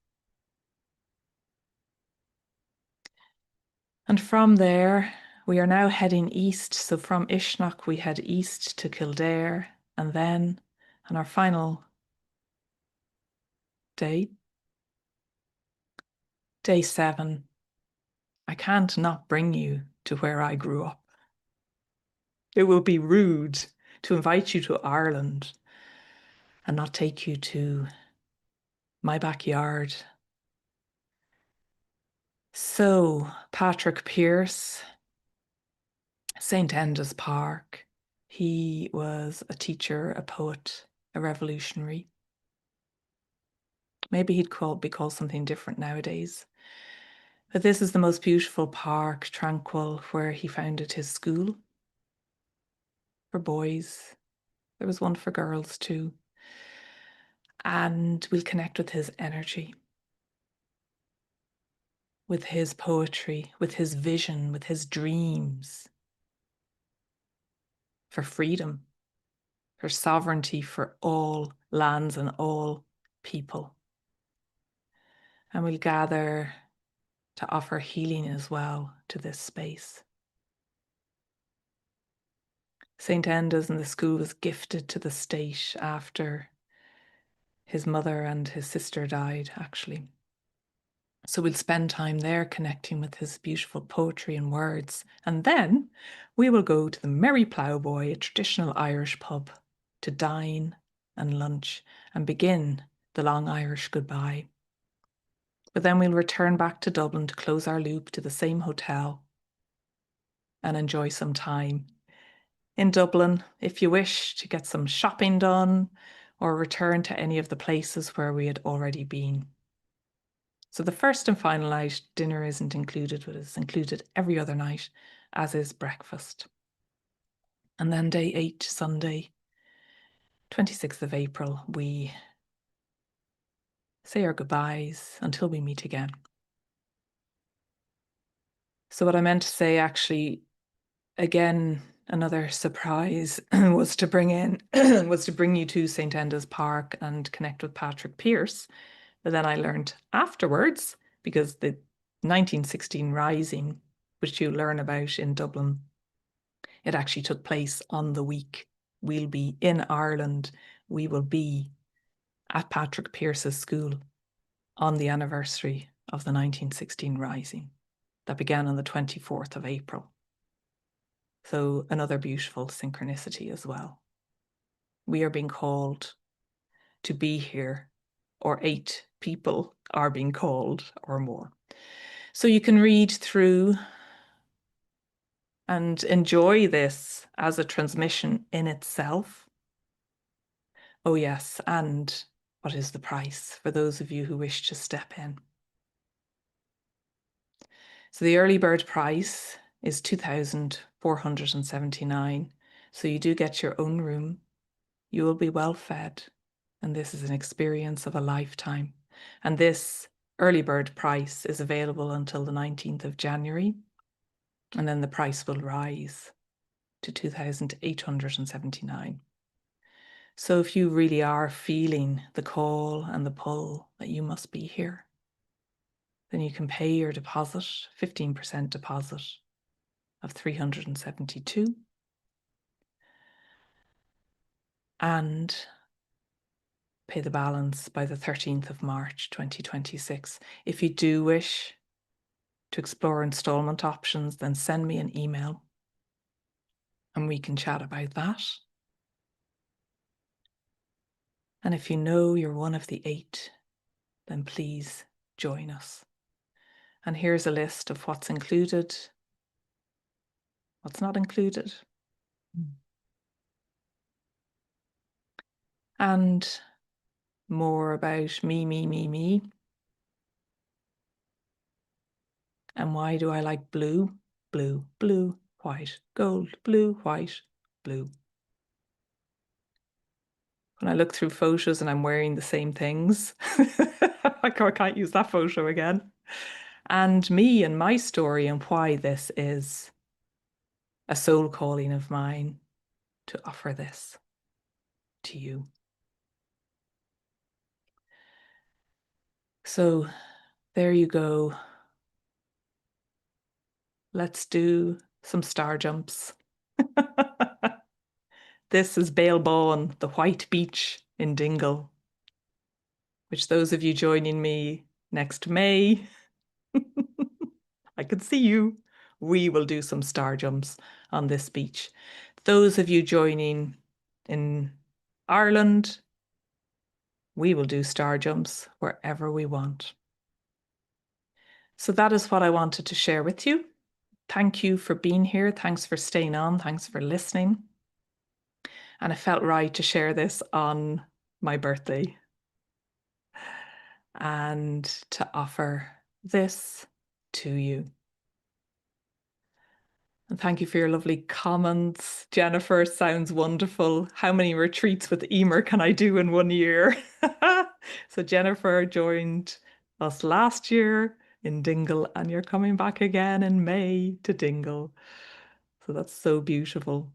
And from there, we are now heading east. So from Equinox, we head east to Kildare. And then on our final day, day 7, I can't not bring you to where I grew up. It will be rude to invite you to Ireland and not take you to my backyard. So, Patrick Pearse, St. Enda's Park. He was a teacher, a poet, a revolutionary. Maybe he'd be called something different nowadays. But this is the most beautiful park, tranquil, where he founded his school for boys. There was one for girls too. And we'll connect with his energy, with his poetry, with his vision, with his dreams for freedom, for sovereignty for all lands and all people. And we'll gather to offer healing as well to this space. St. Enda's and the school was gifted to the state after his mother and his sister died, actually. So we'll spend time there connecting with his beautiful poetry and words. And then we will go to the Merry Ploughboy, a traditional Irish pub, to dine and lunch and begin the long Irish goodbye. But then we'll return back to Dublin to close our loop to the same hotel and enjoy some time in Dublin, if you wish to get some shopping done or return to any of the places where we had already been. So the first and final night, dinner isn't included, but it's included every other night, as is breakfast. And then day 8, Sunday, 26th of April, we say our goodbyes until we meet again. So what I meant to say, actually, again, another surprise was to bring you to St. Enda's Park and connect with Patrick Pearse. But then I learned afterwards, because the 1916 Rising, which you learn about in Dublin, it actually took place on the week we'll be in Ireland. We will be at Patrick Pearse's school on the anniversary of the 1916 Rising that began on the 24th of April. So another beautiful synchronicity as well. We are being called to be here, or 8 people are being called or more. So you can read through and enjoy this as a transmission in itself. Oh yes, and what is the price for those of you who wish to step in? So the early bird price is $2,479. So you do get your own room. You will be well fed. And this is an experience of a lifetime. And this early bird price is available until the 19th of January. And then the price will rise to $2,879. So if you really are feeling the call and the pull that you must be here, then you can pay your deposit, 15% deposit of $372, and pay the balance by the 13th of March 2026. If you do wish to explore installment options, then send me an email and we can chat about that. And if you know you're one of the 8, then please join us. And here's a list of what's included, what's not included. And more about me. And why do I like blue? Blue, blue, white, gold, blue, white, blue. When I look through photos and I'm wearing the same things, I can't use that photo again. And me and my story and why this is a soul calling of mine to offer this to you. So there you go. Let's do some star jumps. This is Bailbawn, the White Beach in Dingle, which those of you joining me next May, I can see you. We will do some star jumps on this beach. Those of you joining in Ireland, we will do star jumps wherever we want. So that is what I wanted to share with you. Thank you for being here. Thanks for staying on. Thanks for listening. And it felt right to share this on my birthday and to offer this to you. And thank you for your lovely comments. Jennifer, sounds wonderful. How many retreats with Eimear can I do in 1 year? So Jennifer joined us last year in Dingle, and you're coming back again in May to Dingle. So that's so beautiful.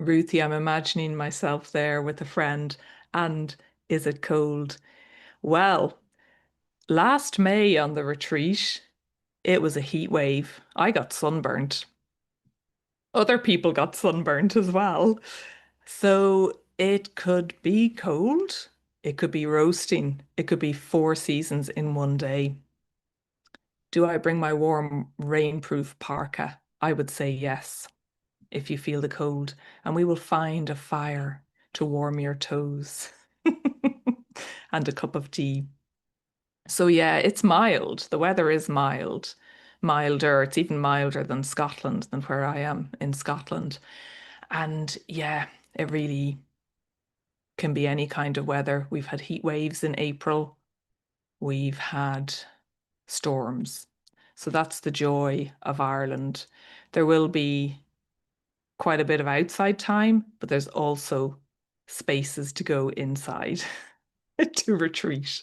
Ruthie, I'm imagining myself there with a friend. And is it cold? Well, last May on the retreat, it was a heat wave. I got sunburnt. Other people got sunburnt as well. So it could be cold. It could be roasting. It could be 4 seasons in one day. Do I bring my warm rainproof parka? I would say yes, if you feel the cold. And we will find a fire to warm your toes and a cup of tea. So yeah, it's mild. The weather is mild, milder. It's even milder than Scotland, than where I am in Scotland. And yeah, it really can be any kind of weather. We've had heat waves in April. We've had storms. So that's the joy of Ireland. There will be quite a bit of outside time, but there's also spaces to go inside to retreat.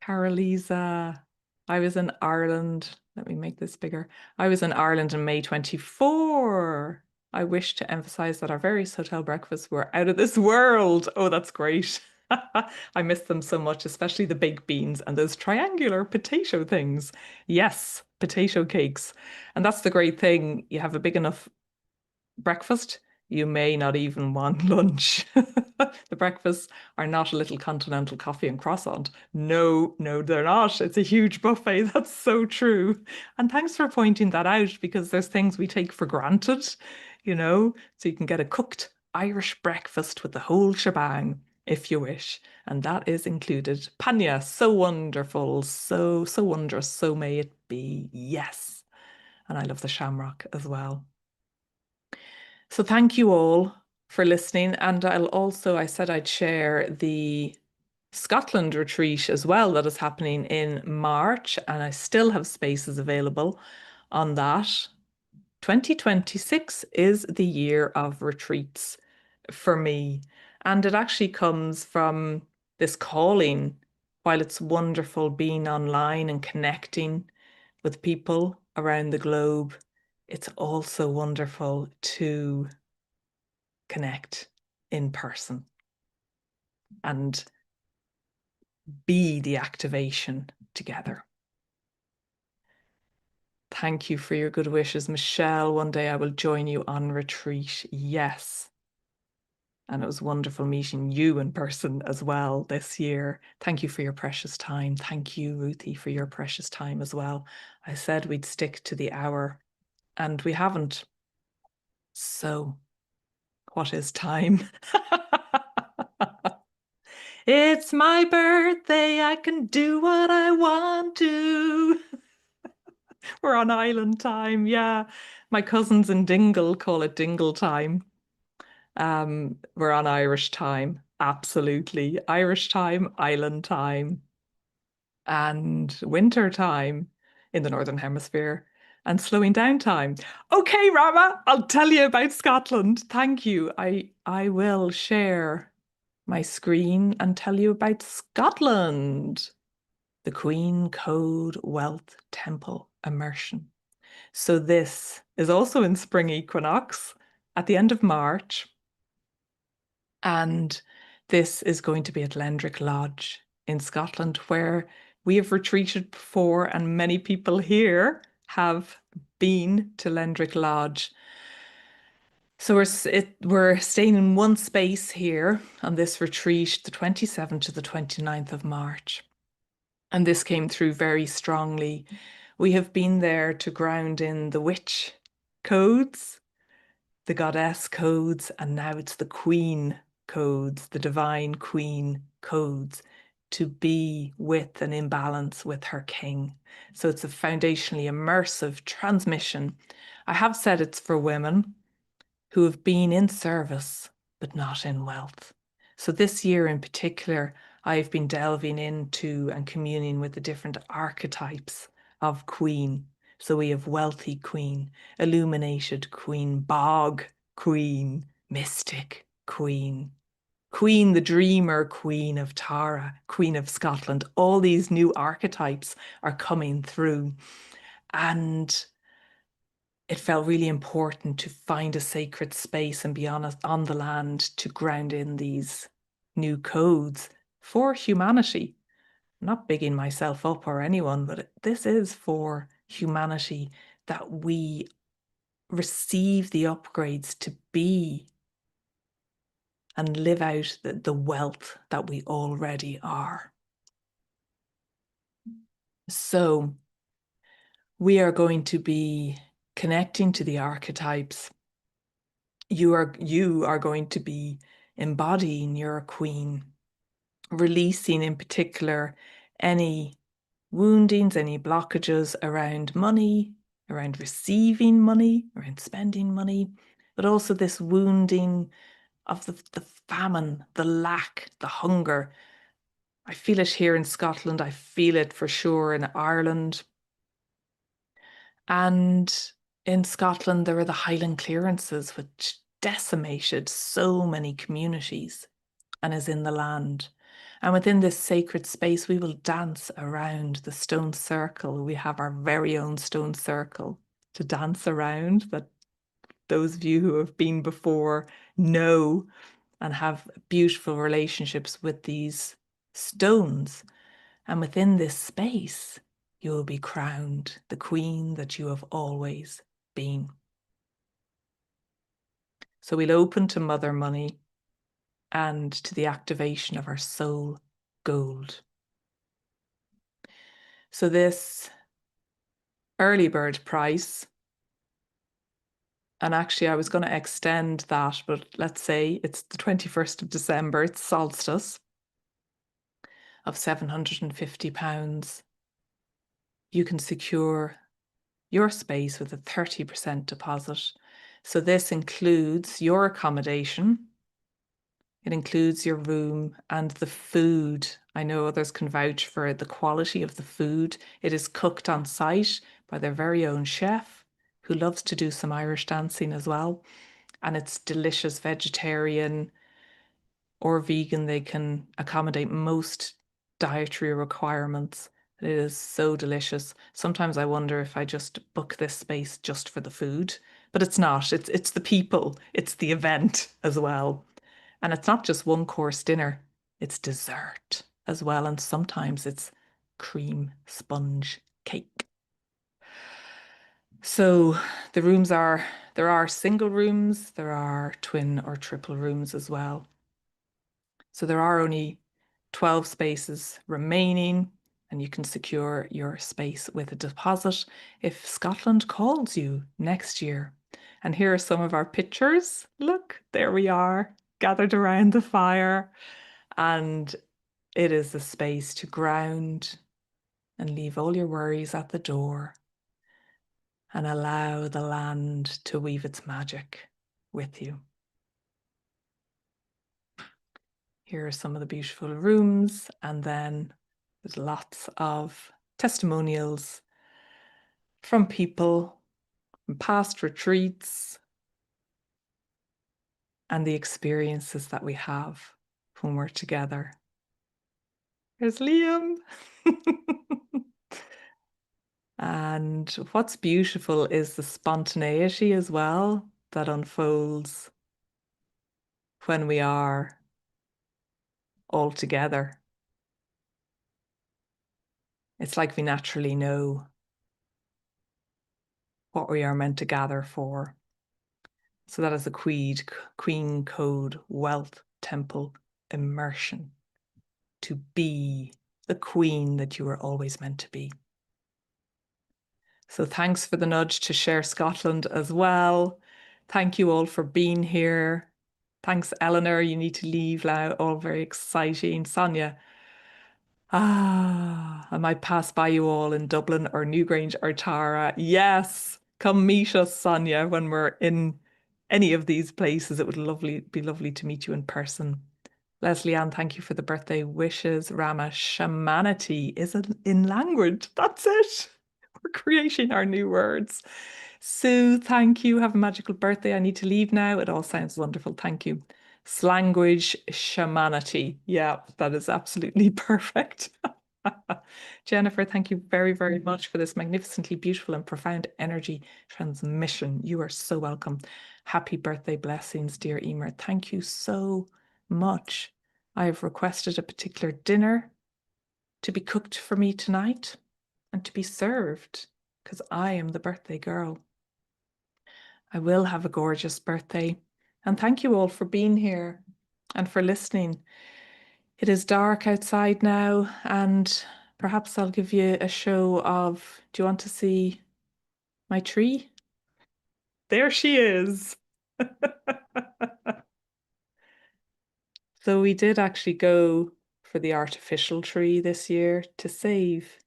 Carolisa, I was in Ireland. Let me make this bigger. I was in Ireland in May 24. I wish to emphasize that our various hotel breakfasts were out of this world. Oh, that's great. I miss them so much, especially the baked beans and those triangular potato things. Yes, potato cakes. And that's the great thing. You have a big enough breakfast, you may not even want lunch. The breakfasts are not a little continental coffee and croissant. No, no, they're not. It's a huge buffet. That's so true. And thanks for pointing that out because there's things we take for granted, so you can get a cooked Irish breakfast with the whole shebang if you wish. And that is included. Panya, so wonderful, so wondrous, so may it be. Yes. And I love the shamrock as well. So thank you all for listening. And I said I'd share the Scotland retreat as well that is happening in March, and I still have spaces available on that. 2026 is the year of retreats for me. And it actually comes from this calling. While it's wonderful being online and connecting with people around the globe, it's also wonderful to connect in person and be the activation together. Thank you for your good wishes, Michelle. One day I will join you on retreat. Yes. And it was wonderful meeting you in person as well this year. Thank you for your precious time. Thank you, Ruthie, for your precious time as well. I said we'd stick to the hour and we haven't. So what is time? It's my birthday. I can do what I want to. We're on island time. Yeah. My cousins in Dingle call it Dingle time. We're on Irish time. Absolutely. Irish time, island time, and winter time in the Northern Hemisphere, and slowing down time. Okay, Rama, I'll tell you about Scotland. Thank you. I will share my screen and tell you about Scotland. The Queen Code Wealth Temple Immersion. So this is also in spring equinox at the end of March. And this is going to be at Lendrick Lodge in Scotland, where we have retreated before, and many people here have been to Lendrick Lodge. So we're staying in one space here on this retreat, the 27th to the 29th of March. And this came through very strongly. We have been there to ground in the witch codes, the goddess codes, and now it's the queen codes, the divine queen codes, to be with and in balance with her king. So it's a foundationally immersive transmission. I have said it's for women who have been in service, but not in wealth. So this year in particular, I've been delving into and communing with the different archetypes of queen. So we have wealthy queen, illuminated queen, bog queen, mystic queen, queen, the dreamer queen of Tara, queen of Scotland. All these new archetypes are coming through. And it felt really important to find a sacred space and be on the land to ground in these new codes for humanity. I'm not bigging myself up or anyone, but this is for humanity, that we receive the upgrades to be and live out the wealth that we already are. So we are going to be connecting to the archetypes. You are going to be embodying your queen, releasing in particular any woundings, any blockages around money, around receiving money, around spending money, but also this wounding of the famine, the lack, the hunger. I feel it here in Scotland. I feel it for sure in Ireland. And in Scotland, there were the Highland clearances, which decimated so many communities and is in the land. And within this sacred space, we will dance around the stone circle. We have our very own stone circle to dance around that those of you who have been before know and have beautiful relationships with these stones. And within this space, you will be crowned the queen that you have always been. So we'll open to Mother Money and to the activation of our soul gold. So this early bird price, and actually I was going to extend that, but let's say it's the 21st of December, it's solstice, of £750. You can secure your space with a 30% deposit. So this includes your accommodation. It includes your room and the food. I know others can vouch for the quality of the food. It is cooked on site by their very own chef who loves to do some Irish dancing as well. And it's delicious vegetarian or vegan. They can accommodate most dietary requirements. It is so delicious. Sometimes I wonder if I just book this space just for the food, but it's not. It's the people, it's the event as well. And it's not just one course dinner, it's dessert as well. And sometimes it's cream sponge cake. So the rooms there are single rooms, there are twin or triple rooms as well. So there are only 12 spaces remaining, and you can secure your space with a deposit if Scotland calls you next year. And here are some of our pictures. Look, there we are, gathered around the fire. And it is a space to ground and leave all your worries at the door and allow the land to weave its magic with you. Here are some of the beautiful rooms, and then there's lots of testimonials from people from past retreats and the experiences that we have when we're together. There's Liam. And what's beautiful is the spontaneity as well that unfolds when we are all together. It's like we naturally know what we are meant to gather for. So that is the Queen Code Wealth Temple Immersion. To be the queen that you were always meant to be. So thanks for the nudge to share Scotland as well. Thank you all for being here. Thanks, Eleanor. You need to leave now. All very exciting. Sonia. I might pass by you all in Dublin or Newgrange or Tara. Yes, come meet us, Sonia, when we're in any of these places. It would be lovely to meet you in person. Leslie Ann, thank you for the birthday wishes. Rama, shamanity is in language. That's it. We're creating our new words. Sue, thank you. Have a magical birthday. I need to leave now. It all sounds wonderful. Thank you. Slanguage, shamanity. Yeah, that is absolutely perfect. Jennifer, thank you very, very much for this magnificently beautiful and profound energy transmission. You are so welcome. Happy birthday blessings, dear Eimear. Thank you so much. I have requested a particular dinner to be cooked for me tonight and to be served because I am the birthday girl. I will have a gorgeous birthday. And thank you all for being here and for listening. It is dark outside now, and perhaps I'll give you a show of, do you want to see my tree? There she is. So we did actually go for the artificial tree this year to save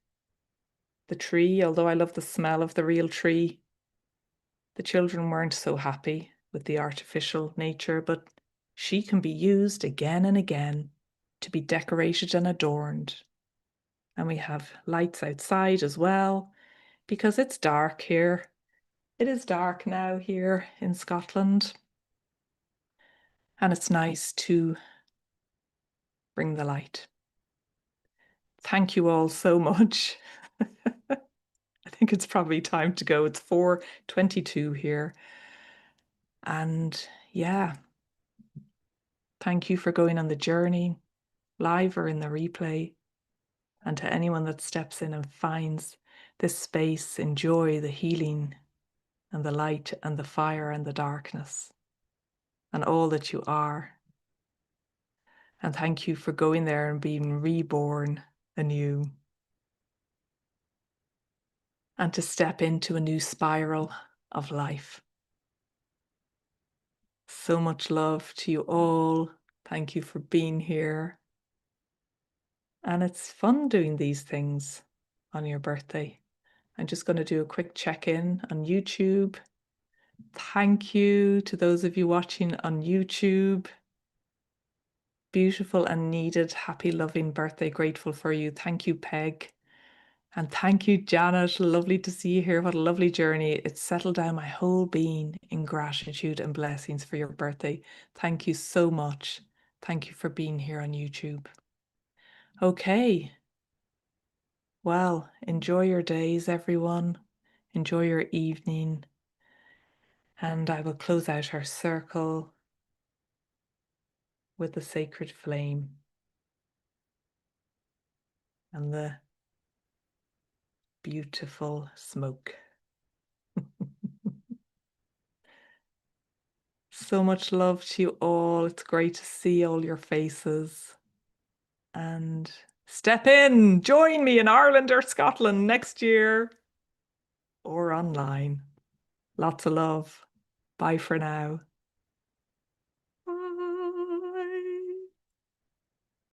the tree, although I love the smell of the real tree. The children weren't so happy with the artificial nature, but she can be used again and again to be decorated and adorned. And we have lights outside as well, because it's dark here. It is dark now here in Scotland. And it's nice to bring the light. Thank you all so much. I think it's probably time to go. It's 4:22 here. And yeah, thank you for going on the journey, live or in the replay. And to anyone that steps in and finds this space, enjoy the healing and the light and the fire and the darkness and all that you are. And thank you for going there and being reborn anew. And to step into a new spiral of life. So much love to you all. Thank you for being here. And it's fun doing these things on your birthday. I'm just going to do a quick check-in on YouTube. Thank you to those of you watching on YouTube. Beautiful and needed, happy, loving birthday. Grateful for you. Thank you, Peg. And thank you, Janet. Lovely to see you here. What a lovely journey. It's settled down my whole being in gratitude and blessings for your birthday. Thank you so much. Thank you for being here on YouTube. Okay. Well, enjoy your days, everyone. Enjoy your evening. And I will close out our circle with the sacred flame and the beautiful smoke. So much love to you all. It's great to see all your faces. And step in, join me in Ireland or Scotland next year or online. Lots of love. Bye for now.